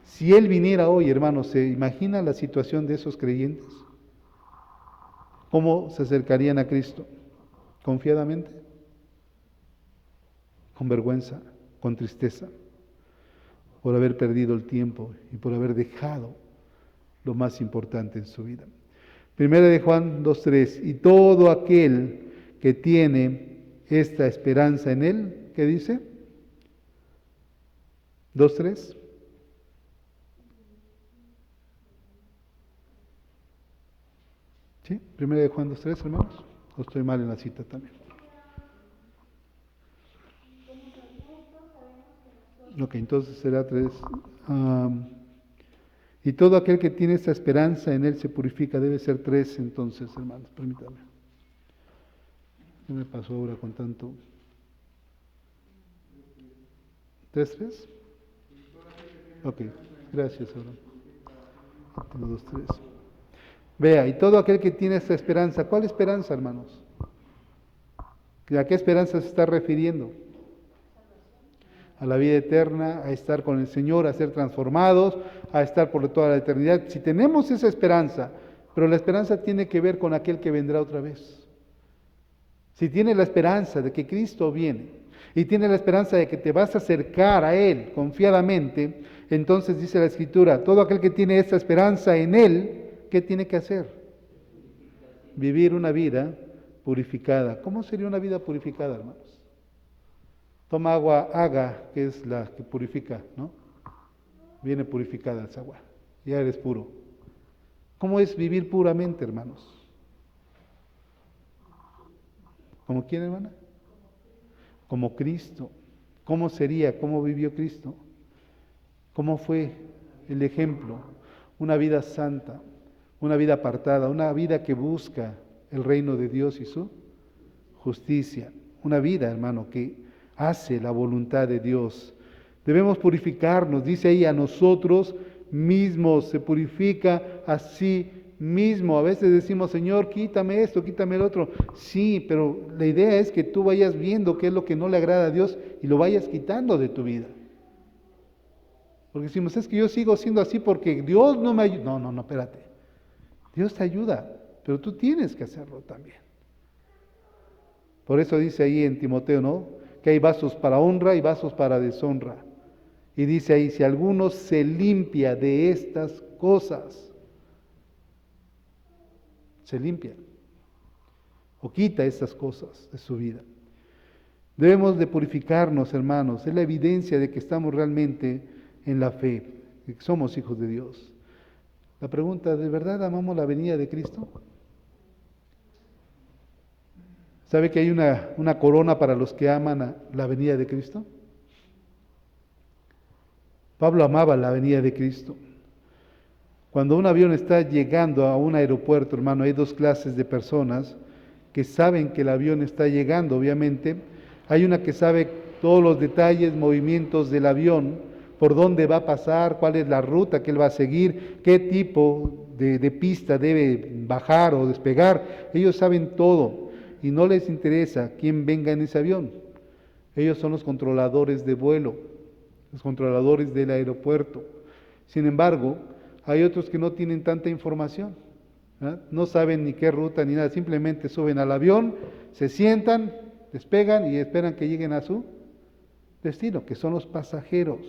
si Él viniera hoy, hermano, ¿se imagina la situación de esos creyentes? ¿Cómo se acercarían a Cristo? ¿Confiadamente? ¿Con vergüenza? ¿Con tristeza? Por haber perdido el tiempo y por haber dejado lo más importante en su vida. Primera de Juan 2:3, y todo aquel que tiene esta esperanza en Él, ¿qué dice? 2:3. ¿Sí? Primera de Juan 2:3, hermanos. ¿O estoy mal en la cita también? Ok, entonces será 3. Y todo aquel que tiene esta esperanza en Él se purifica. Debe ser 3 entonces, hermanos. Permítanme. ¿Qué me pasó ahora con tanto? 3. Ok, gracias, Abraham. Tengo 2:3. Vea, y todo aquel que tiene esta esperanza, ¿cuál esperanza, hermanos? ¿A qué esperanza se está refiriendo? A la vida eterna, a estar con el Señor, a ser transformados, a estar por toda la eternidad. Si tenemos esa esperanza, pero la esperanza tiene que ver con aquel que vendrá otra vez. Si tienes la esperanza de que Cristo viene y tienes la esperanza de que te vas a acercar a Él confiadamente, entonces dice la Escritura, todo aquel que tiene esta esperanza en Él, ¿qué tiene que hacer? Vivir una vida purificada. ¿Cómo sería una vida purificada, hermanos? Toma agua Haga, que es la que purifica, ¿no? Viene purificada esa agua. Ya eres puro. ¿Cómo es vivir puramente, hermanos? ¿Como quién, hermana? Como Cristo. ¿Cómo sería? ¿Cómo vivió Cristo? ¿Cómo fue el ejemplo? Una vida santa, una vida apartada, una vida que busca el reino de Dios y su justicia. Una vida, hermano, que hace la voluntad de Dios. Debemos purificarnos, dice ahí, a nosotros mismos, se purifica a sí mismo. A veces decimos, Señor, quítame esto, quítame el otro. Sí, pero la idea es que tú vayas viendo qué es lo que no le agrada a Dios y lo vayas quitando de tu vida. Porque decimos, es que yo sigo siendo así porque Dios no me ayuda. No, espérate. Dios te ayuda, pero tú tienes que hacerlo también. Por eso dice ahí en Timoteo, ¿no? Que hay vasos para honra y vasos para deshonra. Y dice ahí, si alguno se limpia de estas cosas, se limpia o quita estas cosas de su vida. Debemos de purificarnos, hermanos. Es la evidencia de que estamos realmente en la fe, de que somos hijos de Dios. La pregunta, ¿de verdad amamos la venida de Cristo? ¿Sabe que hay una corona para los que aman la venida de Cristo? Pablo amaba la venida de Cristo. Cuando un avión está llegando a un aeropuerto, hermano, hay dos clases de personas que saben que el avión está llegando, obviamente. Hay una que sabe todos los detalles, movimientos del avión, por dónde va a pasar, cuál es la ruta que él va a seguir, qué tipo de pista debe bajar o despegar. Ellos saben todo y no les interesa quién venga en ese avión. Ellos son los controladores de vuelo, los controladores del aeropuerto. Sin embargo, hay otros que no tienen tanta información, ¿verdad? No saben ni qué ruta ni nada, simplemente suben al avión, se sientan, despegan y esperan que lleguen a su destino, que son los pasajeros.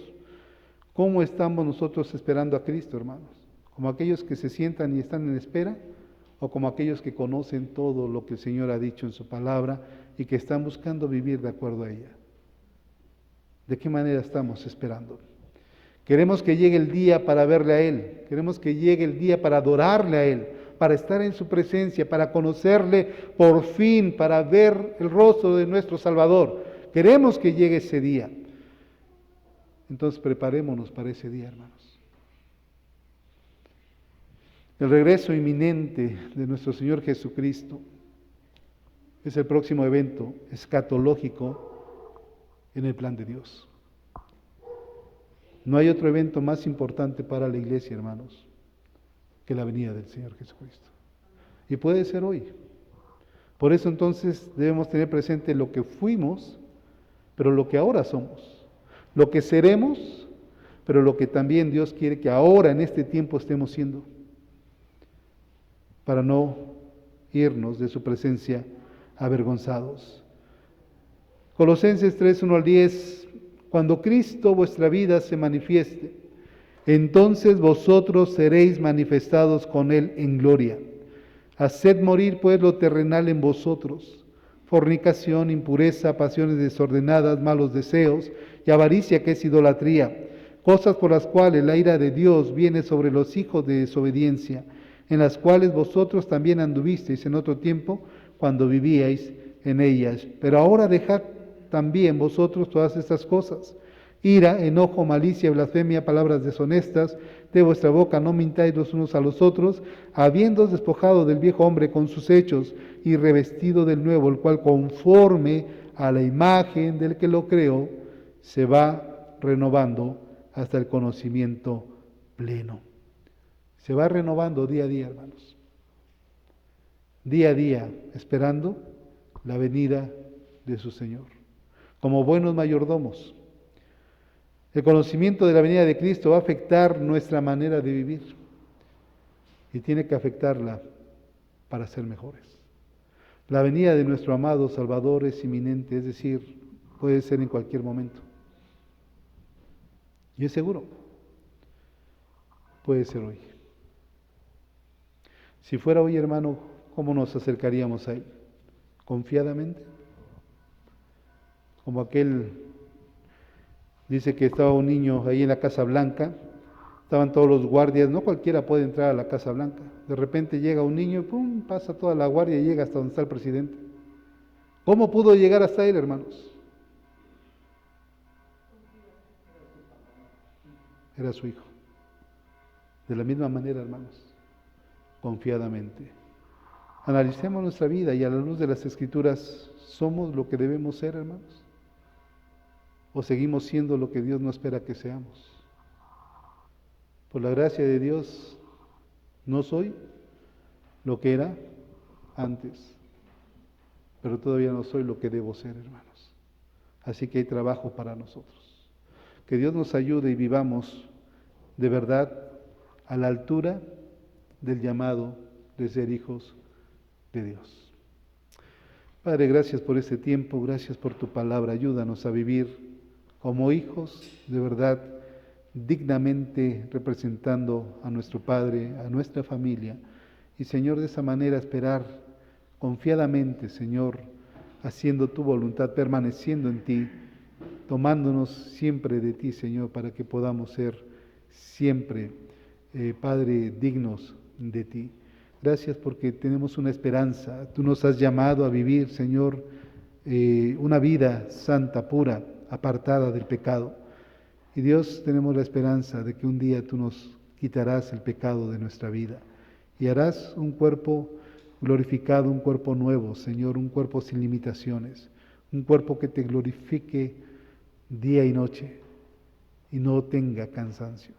¿Cómo estamos nosotros esperando a Cristo, hermanos? ¿Como aquellos que se sientan y están en espera? ¿O como aquellos que conocen todo lo que el Señor ha dicho en su palabra y que están buscando vivir de acuerdo a ella? ¿De qué manera estamos esperando? Queremos que llegue el día para verle a Él, queremos que llegue el día para adorarle a Él, para estar en su presencia, para conocerle por fin, para ver el rostro de nuestro Salvador. Queremos que llegue ese día. Entonces preparémonos para ese día, hermanos. El regreso inminente de nuestro Señor Jesucristo es el próximo evento escatológico en el plan de Dios. No hay otro evento más importante para la iglesia, hermanos, que la venida del Señor Jesucristo. Y puede ser hoy. Por eso entonces debemos tener presente lo que fuimos, pero lo que ahora somos. Lo que seremos, pero lo que también Dios quiere que ahora en este tiempo estemos siendo. Para no irnos de su presencia avergonzados. Colosenses 3, 1 al 10. Cuando Cristo vuestra vida se manifieste, entonces vosotros seréis manifestados con Él en gloria. Haced morir pues lo terrenal en vosotros, fornicación, impureza, pasiones desordenadas, malos deseos y avaricia, que es idolatría, cosas por las cuales la ira de Dios viene sobre los hijos de desobediencia, en las cuales vosotros también anduvisteis en otro tiempo cuando vivíais en ellas. Pero ahora dejad también vosotros todas estas cosas: ira, enojo, malicia, blasfemia, palabras deshonestas. De vuestra boca no mintáis los unos a los otros, habiéndoos despojado del viejo hombre con sus hechos y revestido del nuevo, el cual conforme a la imagen del que lo creó, se va renovando hasta el conocimiento pleno. Se va renovando día a día, hermanos. Día a día, esperando la venida de su Señor. Como buenos mayordomos. El conocimiento de la venida de Cristo va a afectar nuestra manera de vivir. Y tiene que afectarla para ser mejores. La venida de nuestro amado Salvador es inminente, es decir, puede ser en cualquier momento. Y es seguro. Puede ser hoy. Si fuera hoy, hermano, ¿cómo nos acercaríamos a Él? ¿Confiadamente? Como aquel, dice que estaba un niño ahí en la Casa Blanca, estaban todos los guardias, no cualquiera puede entrar a la Casa Blanca. De repente llega un niño y pum, pasa toda la guardia y llega hasta donde está el presidente. ¿Cómo pudo llegar hasta él, hermanos? Era su hijo. De la misma manera, hermanos, confiadamente. Analicemos nuestra vida y a la luz de las Escrituras, ¿somos lo que debemos ser, hermanos? ¿O seguimos siendo lo que Dios no espera que seamos? Por la gracia de Dios, no soy lo que era antes, pero todavía no soy lo que debo ser, hermanos. Así que hay trabajo para nosotros. Que Dios nos ayude y vivamos de verdad a la altura del llamado de ser hijos de Dios. Padre, gracias por este tiempo, gracias por tu palabra, ayúdanos a vivir como hijos, de verdad, dignamente representando a nuestro Padre, a nuestra familia, y Señor, de esa manera esperar confiadamente, Señor, haciendo tu voluntad, permaneciendo en ti, tomándonos siempre de ti, Señor, para que podamos ser siempre, Padre, dignos de ti. Gracias porque tenemos una esperanza. Tú nos has llamado a vivir, Señor, una vida santa, pura, apartada del pecado. Y Dios, tenemos la esperanza de que un día tú nos quitarás el pecado de nuestra vida y harás un cuerpo glorificado, un cuerpo nuevo, Señor, un cuerpo sin limitaciones, un cuerpo que te glorifique día y noche y no tenga cansancio.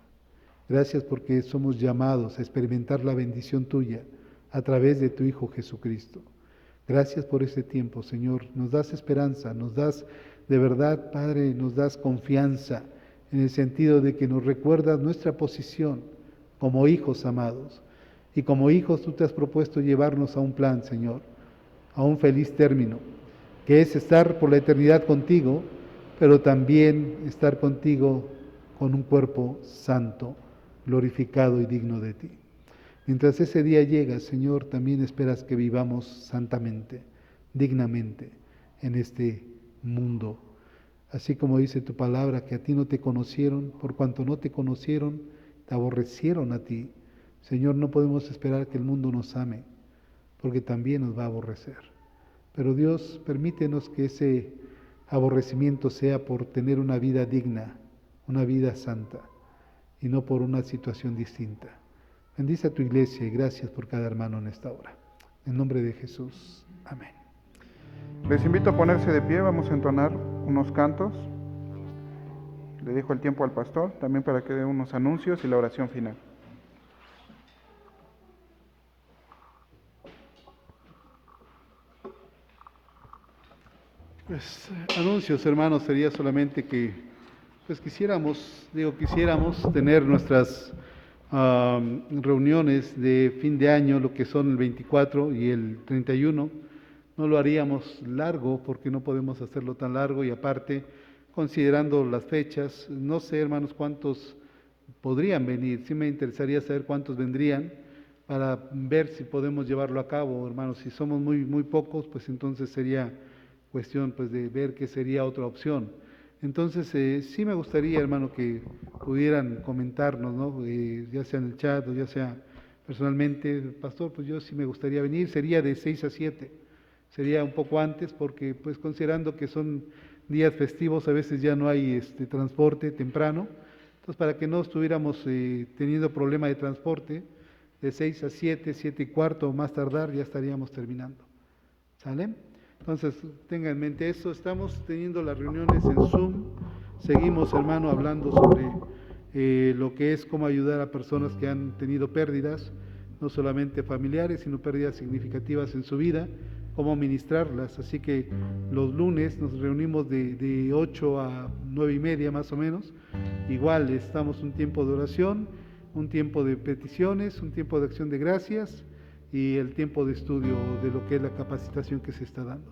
Gracias porque somos llamados a experimentar la bendición tuya a través de tu Hijo Jesucristo. Gracias por este tiempo, Señor. Nos das esperanza, nos das de verdad, Padre, nos das confianza en el sentido de que nos recuerdas nuestra posición como hijos amados. Y como hijos tú te has propuesto llevarnos a un plan, Señor, a un feliz término, que es estar por la eternidad contigo, pero también estar contigo con un cuerpo santo, glorificado y digno de ti. Mientras ese día llega, Señor, también esperas que vivamos santamente, dignamente en este mundo. Así como dice tu palabra, que a ti no te conocieron, por cuanto no te conocieron, te aborrecieron a ti. Señor, no podemos esperar que el mundo nos ame, porque también nos va a aborrecer. Pero Dios, permítenos que ese aborrecimiento sea por tener una vida digna, una vida santa, y no por una situación distinta. Bendice a tu iglesia y gracias por cada hermano en esta hora. En nombre de Jesús. Amén. Les invito a ponerse de pie, vamos a entonar unos cantos. Le dejo el tiempo al pastor, también para que dé unos anuncios y la oración final. Pues anuncios, hermanos, sería solamente que pues quisiéramos tener nuestras reuniones de fin de año, lo que son el 24 y el 31. No lo haríamos largo porque no podemos hacerlo tan largo y aparte, considerando las fechas, no sé, hermanos, cuántos podrían venir. Sí me interesaría saber cuántos vendrían para ver si podemos llevarlo a cabo, hermanos. Si somos muy pocos, pues entonces sería cuestión pues de ver qué sería otra opción. Entonces sí me gustaría, hermano, que pudieran comentarnos, ¿no? Ya sea en el chat o ya sea personalmente, pastor, pues yo sí me gustaría venir, sería de 6 a 7, sería un poco antes porque pues considerando que son días festivos a veces ya no hay transporte temprano, entonces para que no estuviéramos teniendo problema de transporte, de 6 a 7, 7 y cuarto o más tardar ya estaríamos terminando, ¿sale? Entonces, tenga en mente eso. Estamos teniendo las reuniones en Zoom. Seguimos, hermano, hablando sobre lo que es cómo ayudar a personas que han tenido pérdidas, no solamente familiares, sino pérdidas significativas en su vida, cómo ministrarlas. Así que los lunes nos reunimos de 8 a 9 y media más o menos. Igual estamos un tiempo de oración, un tiempo de peticiones, un tiempo de acción de gracias, y el tiempo de estudio de lo que es la capacitación que se está dando.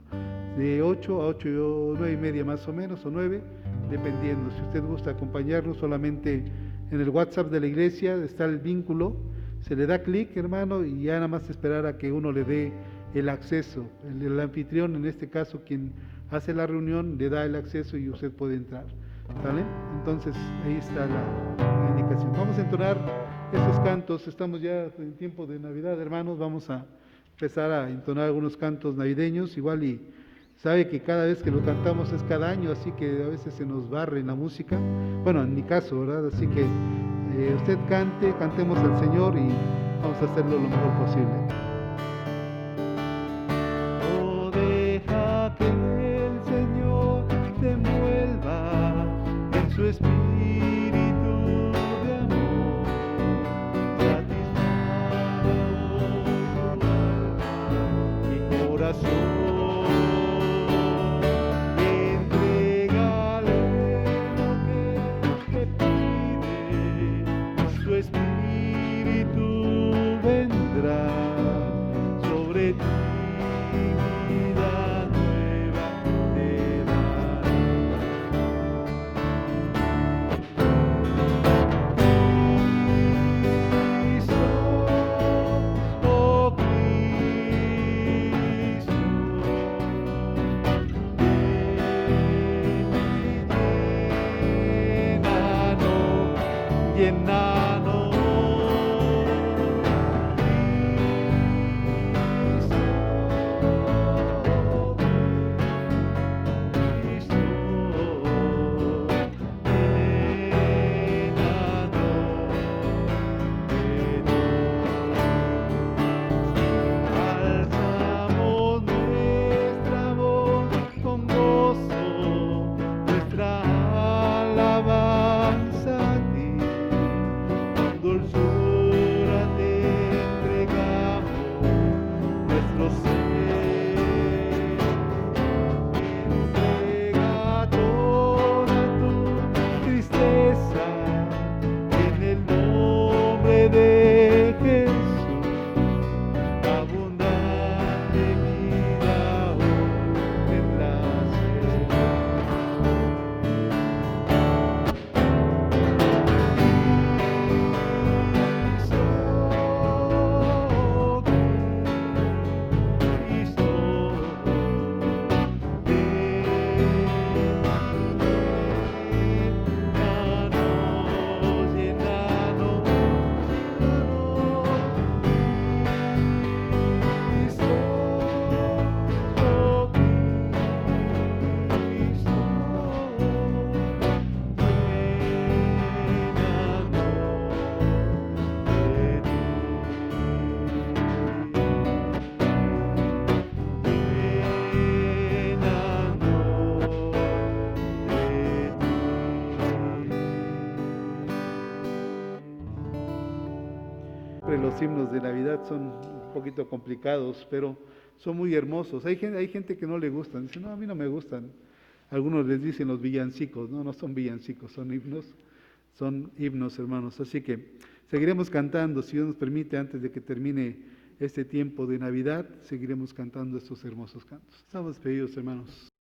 De 8 a 8 y 9 y media más o menos, o 9, dependiendo. Si usted gusta acompañarnos, solamente en el WhatsApp de la iglesia está el vínculo, se le da clic, hermano, y ya nada más esperar a que uno le dé el acceso. El anfitrión, en este caso, quien hace la reunión, le da el acceso y usted puede entrar. ¿Vale? Entonces, ahí está la indicación. Vamos a entonar estos cantos. Estamos ya en tiempo de Navidad, hermanos. Vamos a empezar a entonar algunos cantos navideños. Igual y sabe que cada vez que lo cantamos es cada año, así que a veces se nos barre en la música. Bueno, en mi caso, ¿verdad? Así que usted cantemos al Señor y vamos a hacerlo lo mejor posible. Oh, deja que el Señor te envuelva en su espíritu de amor, satisfaga tu alma y corazón. Entrégale lo que te pide, su espíritu vendrá. llénanos. Alzamos nuestra voz con gozo, nuestra alabanza a ti, con dulzura te entregamos nuestro ser. Entrega toda tu tristeza en el nombre de Jesús. Abundante vida hoy tendrás. Cristo, llénanos, Siempre los himnos de Navidad son un poquito complicados, pero son muy hermosos. Hay gente que no le gustan, dice, no, a mí no me gustan. Algunos les dicen los villancicos, no son villancicos, son himnos, hermanos. Así que seguiremos cantando, si Dios nos permite, antes de que termine este tiempo de Navidad, seguiremos cantando estos hermosos cantos. Estamos despedidos, hermanos.